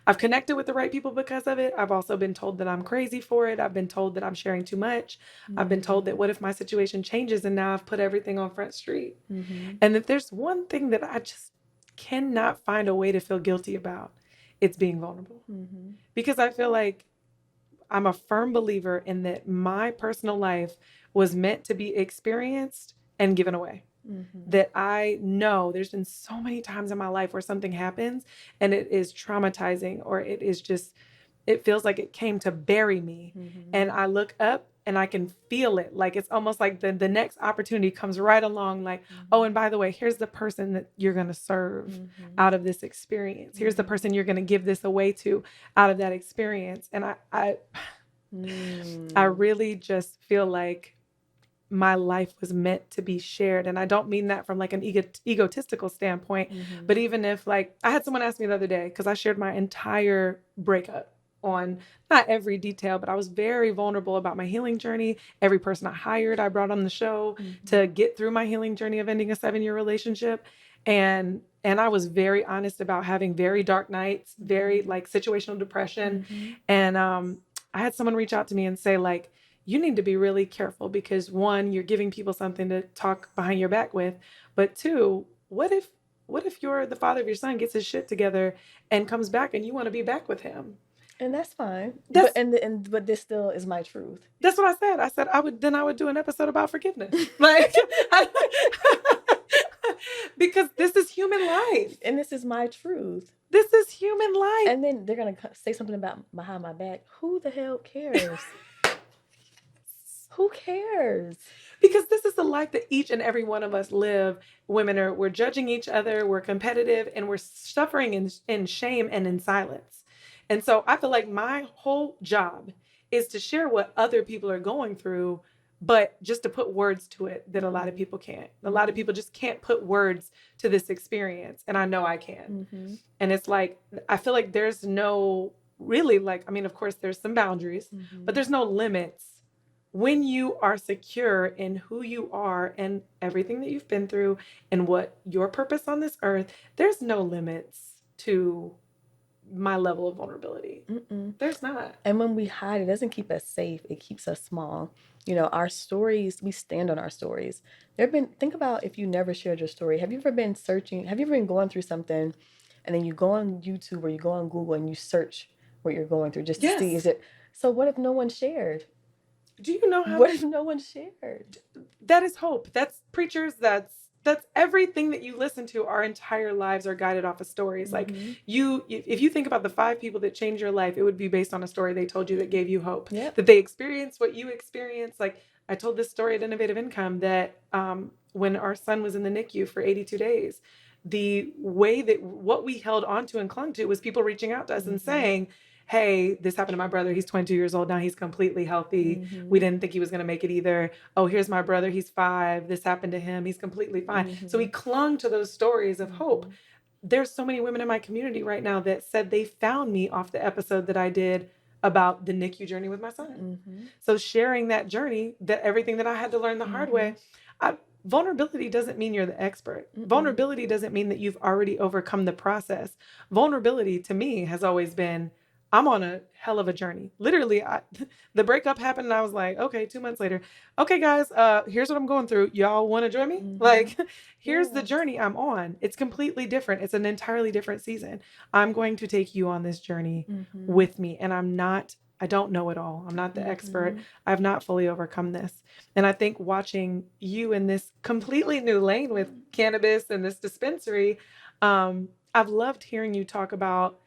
I've connected with the right people because of it. I've also been told that I'm crazy for it. I've been told that I'm sharing too much. I've been told that what if my situation changes and now I've put everything on Front Street. And if there's one thing that I just cannot find a way to feel guilty about, it's being vulnerable. Because I feel like I'm a firm believer in that my personal life was meant to be experienced and given away. That I know there's been so many times in my life where something happens and it is traumatizing, or it is just, it feels like it came to bury me. And I look up and I can feel it. Like, it's almost like the next opportunity comes right along. Like, oh, and by the way, here's the person that you're going to serve out of this experience. Here's the person you're going to give this away to out of that experience. And I really just feel like my life was meant to be shared. And I don't mean that from like an egotistical standpoint, but even if, like, I had someone ask me the other day, because I shared my entire breakup on not every detail, but I was very vulnerable about my healing journey. Every person I hired, I brought on the show to get through my healing journey of ending a 7-year relationship. And I was very honest about having very dark nights, very like situational depression. And I had someone reach out to me and say, like, you need to be really careful because, one, you're giving people something to talk behind your back with, but two, what if you're the father of your son, gets his shit together and comes back and you want to be back with him? And that's fine. But this still is my truth. That's what I said. I said I would do an episode about forgiveness. Like, because this is human life. And this is my truth. This is human life. And then they're going to say something about behind my back. Who the hell cares? Who cares? Because this is the life that each and every one of us live. We're judging each other, we're competitive, and we're suffering in shame and in silence. And so I feel like my whole job is to share what other people are going through, but just to put words to it that a lot of people can't. A lot of people just can't put words to this experience. And I know I can. And it's like, I feel like there's no really, like, I mean, of course there's some boundaries, but there's no limits. When you are secure in who you are and everything that you've been through and what your purpose on this earth, there's no limits to my level of vulnerability. There's not. And when we hide, it doesn't keep us safe. It keeps us small. Our stories, we stand on our stories. Think about if you never shared your story. Have you ever been going through something and then you go on YouTube or you go on Google and you search what you're going through just to see, so what if no one shared? Do you know how? What if no one shared? That is hope. That's preachers. That's everything that you listen to. Our entire lives are guided off of stories. Like, if you think about the 5 people that changed your life, it would be based on a story they told you that gave you hope. That they experienced what you experienced. Like, I told this story at Innovative Income that when our son was in the NICU for 82 days, the way that what we held onto and clung to was people reaching out to us and saying, hey, this happened to my brother. He's 22 years old now. He's completely healthy. We didn't think he was going to make it either. Oh, here's my brother. He's 5. This happened to him. He's completely fine. So we clung to those stories of hope. there's so many women in my community right now that said they found me off the episode that I did about the NICU journey with my son. So sharing that journey, that everything that I had to learn the hard way, vulnerability doesn't mean you're the expert. Vulnerability doesn't mean that you've already overcome the process. Vulnerability to me has always been, I'm on a hell of a journey. Literally, the breakup happened and I was like, okay, 2 months later, okay, guys, here's what I'm going through. Y'all want to join me? Like, here's the journey I'm on. It's completely different. It's an entirely different season. I'm going to take you on this journey with me. And I don't know it all. I'm not the expert. I've not fully overcome this. And I think watching you in this completely new lane with cannabis and this dispensary, I've loved hearing you talk about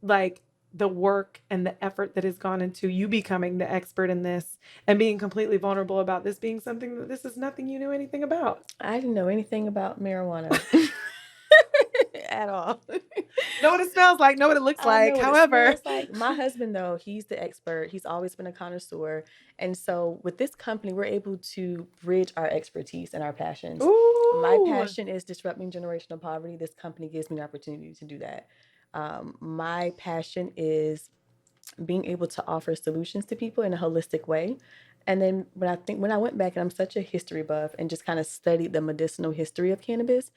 like the work and the effort that has gone into you becoming the expert in this and being completely vulnerable about this being something that this is nothing you knew anything about. I didn't know anything about marijuana at all. Know what it smells like, know what it looks like. However, like. My husband, though, he's the expert. He's always been a connoisseur. And so with this company, we're able to bridge our expertise and our passions. My passion is disrupting generational poverty. This company gives me an opportunity to do that. My passion is being able to offer solutions to people in a holistic way. And then when I went back, and I'm such a history buff and just kind of studied the medicinal history of cannabis,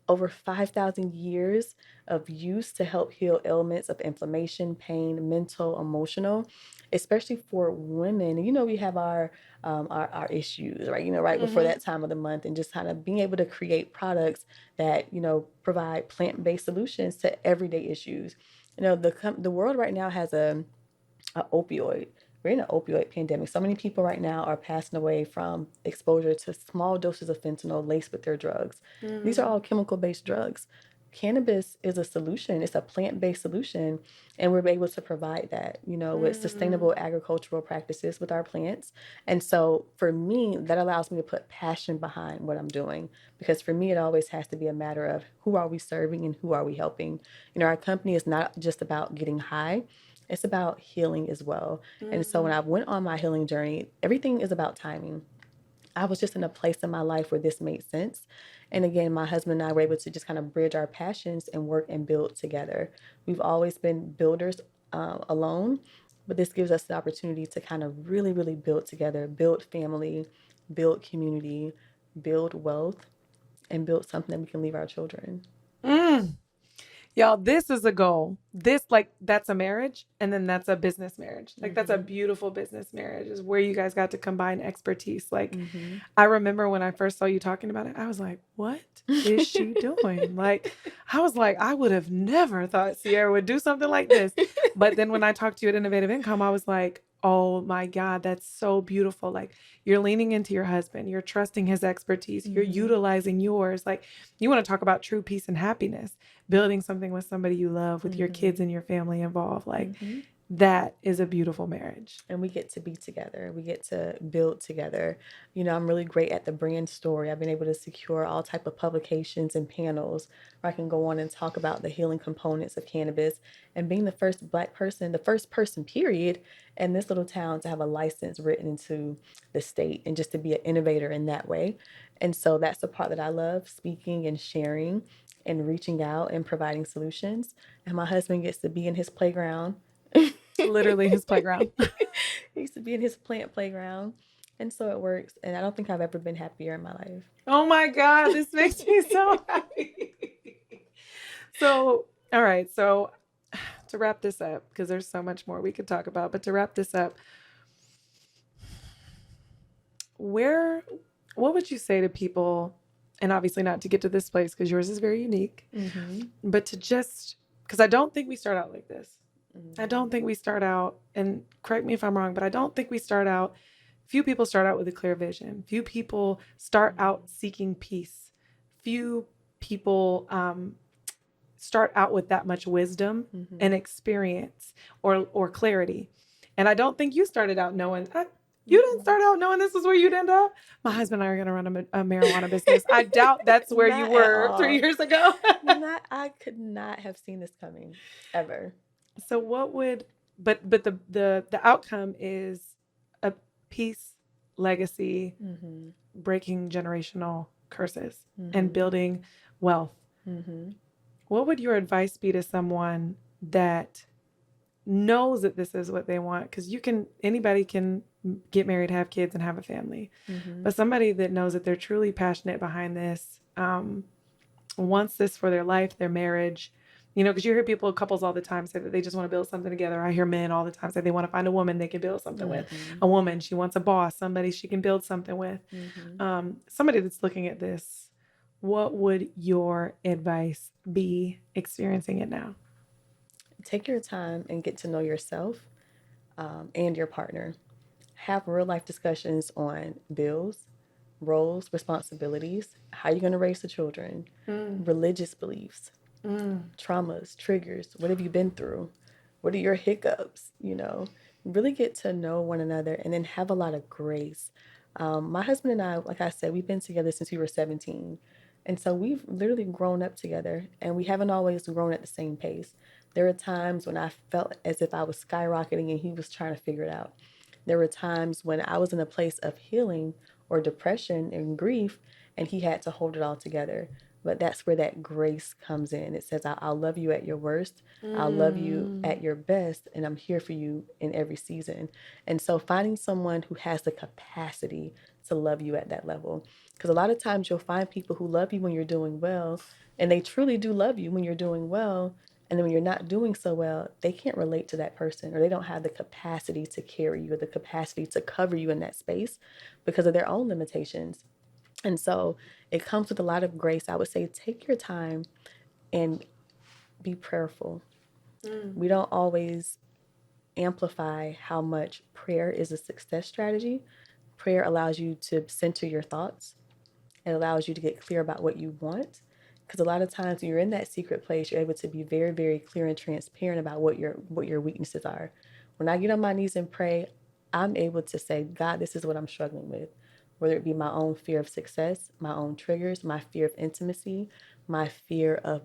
over 5,000 years of use to help heal ailments of inflammation, pain, mental, emotional, especially for women. We have our issues, right? Right before that time of the month, and just kind of being able to create products that provide plant-based solutions to everyday issues. The world right now has a opioid. We're in an opioid pandemic. So many people right now are passing away from exposure to small doses of fentanyl laced with their drugs. These are all chemical-based drugs. Cannabis is a solution. It's a plant-based solution, and we're able to provide that, with sustainable agricultural practices with our plants. And so for me, that allows me to put passion behind what I'm doing, because for me, it always has to be a matter of who are we serving and who are we helping. Our company is not just about getting high. It's about healing as well. And so when I went on my healing journey, everything is about timing. I was just in a place in my life where this made sense. And again, my husband and I were able to just kind of bridge our passions and work and build together. We've always been builders alone, but this gives us the opportunity to kind of really, really build together, build family, build community, build wealth, and build something that we can leave our children. Y'all, this is a goal. That's a marriage, and then that's a business marriage. That's a beautiful business marriage, is where you guys got to combine expertise. I remember when I first saw you talking about it, I was like, what is she doing? I was like, I would have never thought Sierra would do something like this. But then when I talked to you at Innovative Income, I was like, oh my God, that's so beautiful. You're leaning into your husband, you're trusting his expertise, you're utilizing yours. You want to talk about true peace and happiness, building something with somebody you love, with your kids and your family involved. That is a beautiful marriage. And we get to be together. We get to build together. I'm really great at the brand story. I've been able to secure all type of publications and panels where I can go on and talk about the healing components of cannabis, and being the first Black person, the first person, period, in this little town to have a license written into the state, and just to be an innovator in that way. And so that's the part that I love, speaking and sharing and reaching out and providing solutions. And my husband gets to be in his playground. Literally his playground. He used to be in his plant playground. And so it works. And I don't think I've ever been happier in my life. Oh my God, this makes me so happy. So, all right. So to wrap this up, because there's so much more we could talk about, but to wrap this up, what would you say to people, and obviously not to get to this place because yours is very unique, but to just, because I don't think we start out like this. I don't think we start out, and correct me if I'm wrong, but I don't think we start out, few people start out with a clear vision. Few people start out seeking peace. Few people start out with that much wisdom and experience or clarity. And I don't think you started out knowing, you didn't start out knowing this is where you'd end up. My husband and I are going to run a marijuana business. I doubt that's where you were 3 years ago. I could not have seen this coming, ever. So what would, but the outcome is a peace, legacy, breaking generational curses and building wealth. What would your advice be to someone that knows that this is what they want? Because anybody can get married, have kids, and have a family. But somebody that knows that they're truly passionate behind this, wants this for their life, their marriage, because you hear couples all the time say that they just want to build something together. I hear men all the time say they want to find a woman they can build something with. A woman, she wants a boss, somebody she can build something with. Somebody that's looking at this, what would your advice be experiencing it now? Take your time and get to know yourself and your partner. Have real life discussions on bills, roles, responsibilities, how you're going to raise the children, religious beliefs, traumas, triggers. What have you been through? What are your hiccups? Really get to know one another and then have a lot of grace. My husband and I, like I said, we've been together since we were 17. And so we've literally grown up together and we haven't always grown at the same pace. There were times when I felt as if I was skyrocketing and he was trying to figure it out. There were times when I was in a place of healing or depression and grief and he had to hold it all together. But that's where that grace comes in. It says, I'll love you at your worst. I'll love you at your best. And I'm here for you in every season. And so finding someone who has the capacity to love you at that level. Because a lot of times you'll find people who love you when you're doing well. And they truly do love you when you're doing well. And then when you're not doing so well, they can't relate to that person or they don't have the capacity to carry you or the capacity to cover you in that space because of their own limitations. And so it comes with a lot of grace. I would say take your time and be prayerful. We don't always amplify how much prayer is a success strategy. Prayer allows you to center your thoughts. It allows you to get clear about what you want. Because a lot of times when you're in that secret place, you're able to be very, very clear and transparent about what your weaknesses are. When I get on my knees and pray, I'm able to say, God, this is what I'm struggling with. Whether it be my own fear of success, my own triggers, my fear of intimacy, my fear of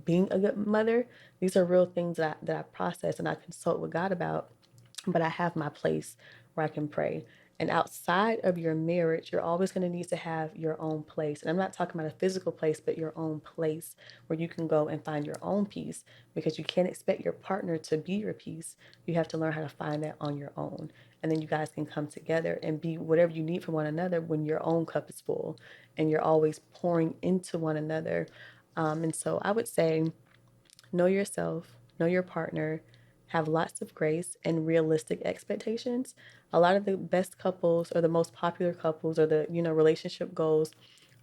being a good mother. These are real things that I process and I consult with God about. But I have my place where I can pray. And outside of your marriage, you're always going to need to have your own place. And I'm not talking about a physical place, but your own place where you can go and find your own peace because you can't expect your partner to be your peace. You have to learn how to find that on your own. And then you guys can come together and be whatever you need from one another when your own cup is full and you're always pouring into one another. And so I would say, know yourself, know your partner, have lots of grace and realistic expectations. A lot of the best couples or the most popular couples or the, relationship goals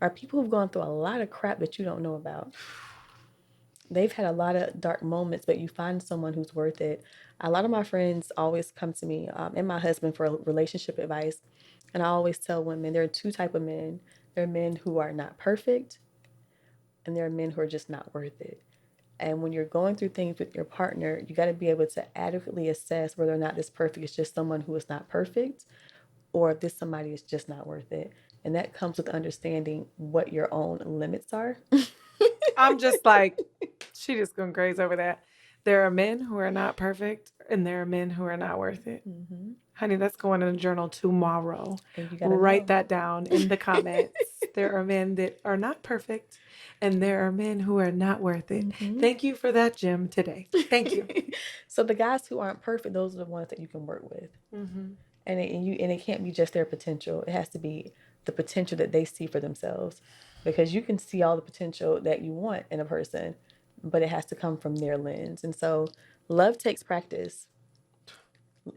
are people who've gone through a lot of crap that you don't know about. They've had a lot of dark moments, but you find someone who's worth it. A lot of my friends always come to me and my husband for relationship advice. And I always tell women there are two type of men. There are men who are not perfect and there are men who are just not worth it. And when you're going through things with your partner, you got to be able to adequately assess whether or not this perfect is just someone who is not perfect or if this somebody is just not worth it. And that comes with understanding what your own limits are. I'm just like, she just going crazy over that. There are men who are not perfect and there are men who are not worth it. Honey, that's going in a journal tomorrow. And you gotta Write know. that down in the comments. There are men that are not perfect and there are men who are not worth it. Thank you for that, Jim, today. Thank you. So the guys who aren't perfect, those are the ones that you can work with. And it can't be just their potential. It has to be the potential that they see for themselves. Because you can see all the potential that you want in a person, but it has to come from their lens. And so love takes practice.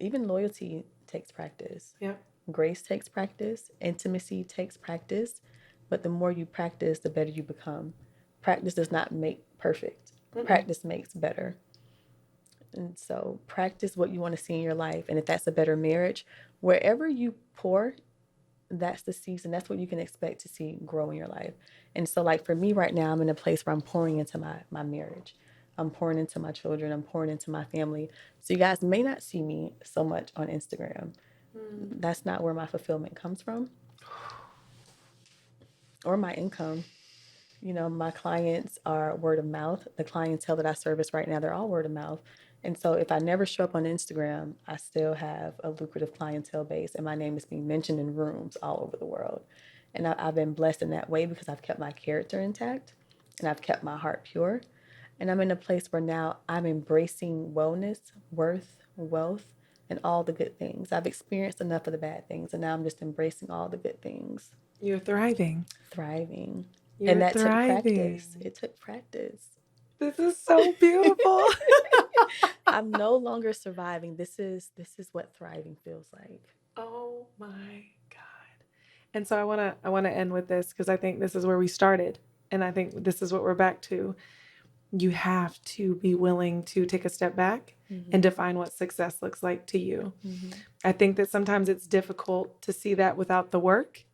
Even loyalty takes practice. Yeah. Grace takes practice. Intimacy takes practice. But the more you practice, the better you become. Practice does not make perfect. Practice makes better. And so practice what you want to see in your life. And if that's a better marriage, wherever you pour, that's the season. That's what you can expect to see grow in your life. And so like for me right now, I'm in a place where I'm pouring into my marriage. I'm pouring into my children. I'm pouring into my family. So you guys may not see me so much on Instagram. That's not where my fulfillment comes from or my income. My clients are word of mouth. The clientele that I service right now, they're all word of mouth. And so if I never show up on Instagram, I still have a lucrative clientele base and my name is being mentioned in rooms all over the world. And I've been blessed in that way because I've kept my character intact and I've kept my heart pure. And I'm in a place where now I'm embracing wellness, worth, wealth, and all the good things. I've experienced enough of the bad things, and now I'm just embracing all the good things, You're thriving. thriving. And You're that took practice. thriving. It took practice. This is so beautiful. I'm no longer surviving. This is what thriving feels like. Oh my God. And so I want to end with this because I think this is where we started. And I think this is what we're back to. You have to be willing to take a step back and define what success looks like to you. I think that sometimes it's difficult to see that without the work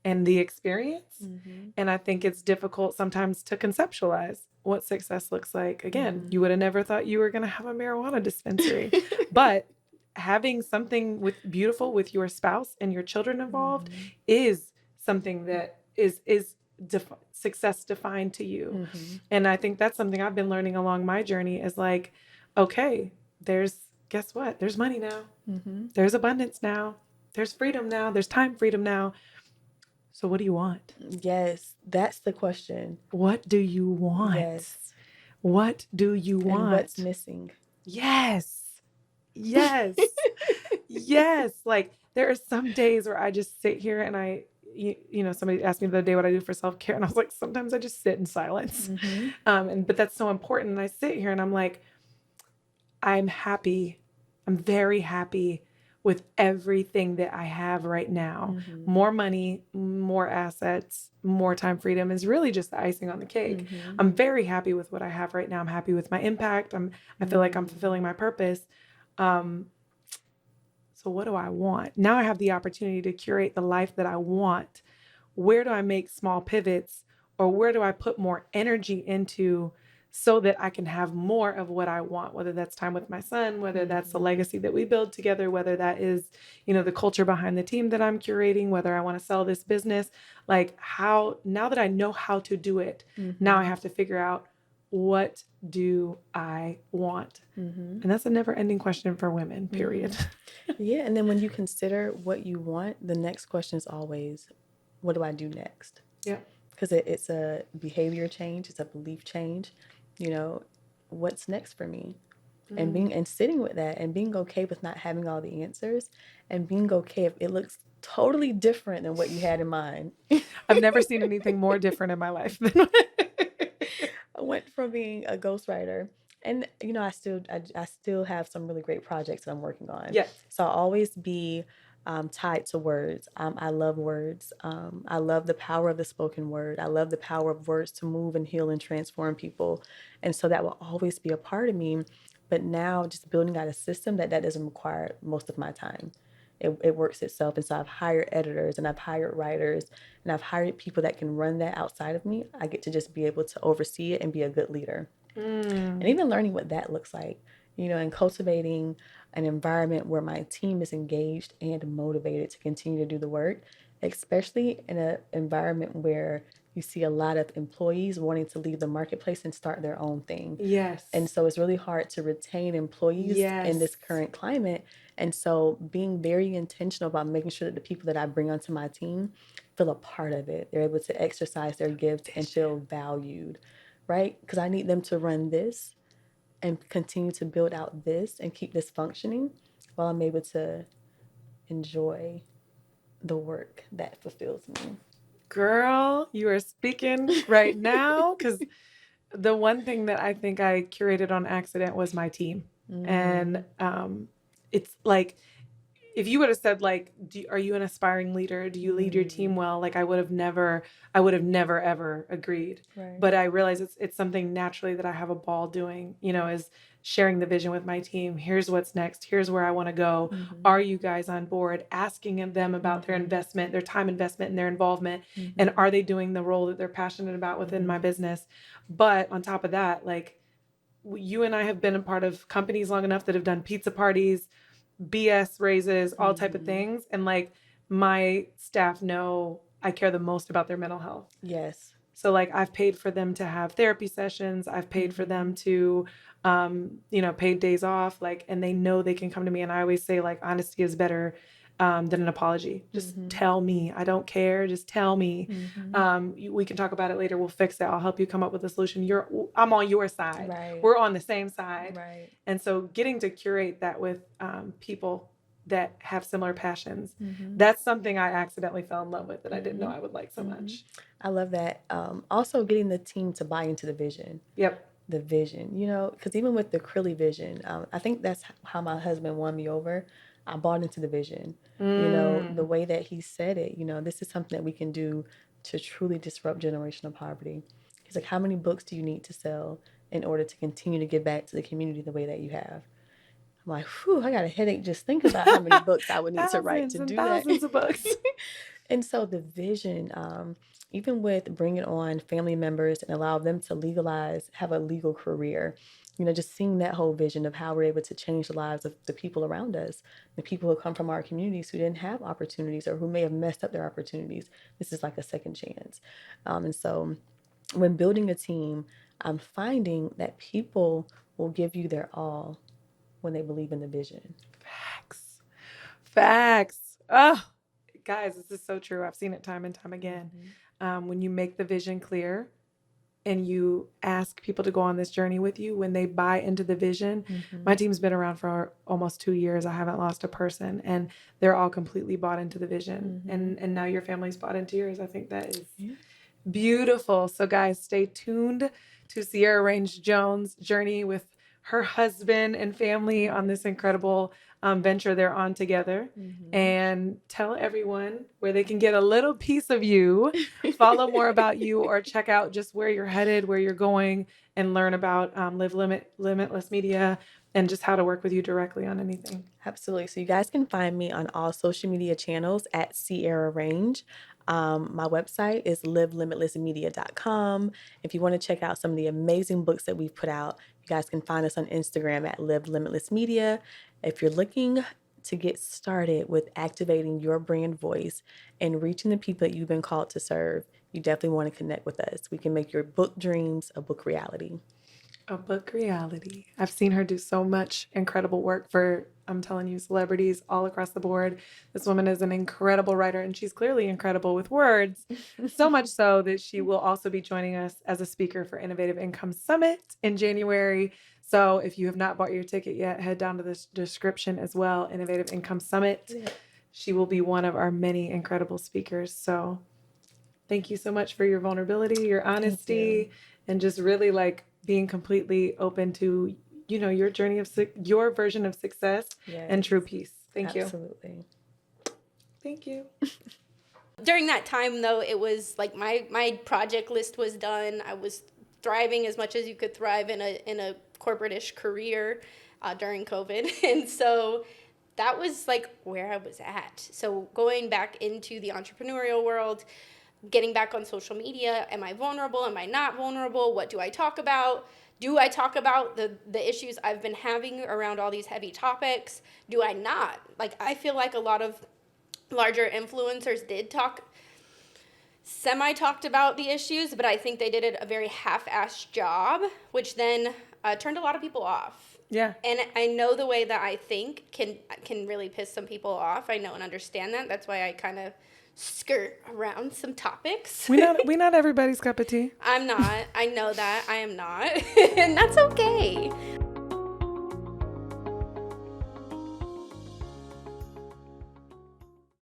and the experience. And I think it's difficult sometimes to conceptualize what success looks like. Again, you would have never thought you were going to have a marijuana dispensary, but having something with beautiful with your spouse and your children involved is something that is success defined to you. And I think that's something I've been learning along my journey is like, okay, guess what? There's money now. There's abundance now. There's freedom now. There's time freedom now. So what do you want? Yes, that's the question. What do you want? Yes. What do you want? And what's missing? Yes. Yes. Yes. Like there are some days where I just sit here and somebody asked me the other day what I do for self-care. And I was like, sometimes I just sit in silence. But that's so important. And I sit here and I'm like, I'm happy. I'm very happy with everything that I have right now. More money, more assets, more time freedom is really just the icing on the cake. I'm very happy with what I have right now. I'm happy with my impact. I feel like I'm fulfilling my purpose. So what do I want? Now I have the opportunity to curate the life that I want. Where do I make small pivots, or where do I put more energy into so that I can have more of what I want, whether that's time with my son, whether that's the legacy that we build together, whether that is, the culture behind the team that I'm curating, whether I want to sell this business, like now that I know how to do it, now I have to figure out, what do I want? And that's a never ending question for women, period. Yeah. And then when you consider what you want, the next question is always, what do I do next? Yeah. Because it's a behavior change. It's a belief change. What's next for me? And sitting with that and being okay with not having all the answers and being okay if it looks totally different than what you had in mind. I've never seen anything more different in my life. I went from being a ghostwriter, and I still have some really great projects that I'm working on. Yeah. So I'll always be tied to words. I love words. I love the power of the spoken word. I love the power of words to move and heal and transform people. And so that will always be a part of me. But now just building out a system that doesn't require most of my time. It works itself. And so I've hired editors and I've hired writers and I've hired people that can run that outside of me. I get to just be able to oversee it and be a good leader. And even learning what that looks like, and cultivating an environment where my team is engaged and motivated to continue to do the work, especially in an environment where you see a lot of employees wanting to leave the marketplace and start their own thing. Yes. And so it's really hard to retain employees in this current climate. And so being very intentional about making sure that the people that I bring onto my team feel a part of it. They're able to exercise their gifts and feel valued, right? Because I need them to run this and continue to build out this and keep this functioning while I'm able to enjoy the work that fulfills me. Girl, you are speaking right now, because the one thing that I think I curated on accident was my team. And it's like, if you would have said like, are you an aspiring leader? Do you lead your team well? Like I would have never ever agreed. Right. But I realize it's something naturally that I have a ball doing, is sharing the vision with my team. Here's what's next. Here's where I want to go. Are you guys on board? Asking them about their investment, their time investment and their involvement. And are they doing the role that they're passionate about within my business? But on top of that, like you and I have been a part of companies long enough that have done pizza parties, BS raises, all type of things. And like my staff know I care the most about their mental health. Yes. So like I've paid for them to have therapy sessions. I've paid for them to, paid days off, like, and they know they can come to me. And I always say like honesty is better than an apology. Just tell me. I don't care. Just tell me. We can talk about it later. We'll fix it. I'll help you come up with a solution. I'm on your side. Right. We're on the same side. Right. And so getting to curate that with people that have similar passions, that's something I accidentally fell in love with that I didn't know I would like so much. I love that. Also getting the team to buy into the vision. Yep. The vision, you know, because even with the Crilly vision, I think that's how my husband won me over. I bought into the vision, you know, the way that he said it, you know, this is something that we can do to truly disrupt generational poverty. He's like, how many books do you need to sell in order to continue to give back to the community the way that you have? I'm like, whew, I got a headache just thinking about how many books I would need to write to do that. Thousands of books. And so the vision, even with bringing on family members and allow them to legalize, have a legal career, you know, just seeing that whole vision of how we're able to change the lives of the people around us, the people who come from our communities who didn't have opportunities or who may have messed up their opportunities. This is like a second chance. And so when building a team, I'm finding that people will give you their all when they believe in the vision. Facts. Oh, guys, this is so true. I've seen it time and time again. When you make the vision clear and you ask people to go on this journey with you, when they buy into the vision, my team's been around for almost 2 years. I haven't lost a person, and they're all completely bought into the vision. And now your family's bought into yours. I think that is beautiful. So guys, stay tuned to Sierra Rainge-Jones' journey with her husband and family on this incredible venture they're on together. And tell everyone where they can get a little piece of you, follow more about you, or check out just where you're headed, where you're going, and learn about Limitless Media and just how to work with you directly on anything. Absolutely. So you guys can find me on all social media channels at Sierra Range. My website is livelimitlessmedia.com. If you want to check out some of the amazing books that we've put out, you guys can find us on Instagram at Live Limitless Media. If you're looking to get started with activating your brand voice and reaching the people that you've been called to serve, you definitely want to connect with us. We can make your book dreams a book reality. A book reality. I've seen her do so much incredible work for, I'm telling you, celebrities all across the board. This woman is an incredible writer, and she's clearly incredible with words. So much so that she will also be joining us as a speaker for Innovative Income Summit in January. So if you have not bought your ticket yet, head down to the description as well, Innovative Income Summit. Yeah. She will be one of our many incredible speakers. So thank you so much for your vulnerability, your honesty, and just really like being completely open to, you know, your journey of your version of success and true peace. Thank you. Absolutely. Thank you. During that time, though, it was like my project list was done. I was thriving as much as you could thrive in a corporate-ish career during COVID. And so that was like where I was at. So going back into the entrepreneurial world, getting back on social media, am I vulnerable? Am I not vulnerable? What do I talk about? Do I talk about the issues I've been having around all these heavy topics? Do I not? Like, I feel like a lot of larger influencers did talked about the issues, but I think they did a very half-assed job, which then turned a lot of people off. Yeah. And I know the way that I think can really piss some people off. I know and understand that. That's why I kind of skirt around some topics. We not everybody's cup of tea. I'm not. I know that. I am not. And that's okay.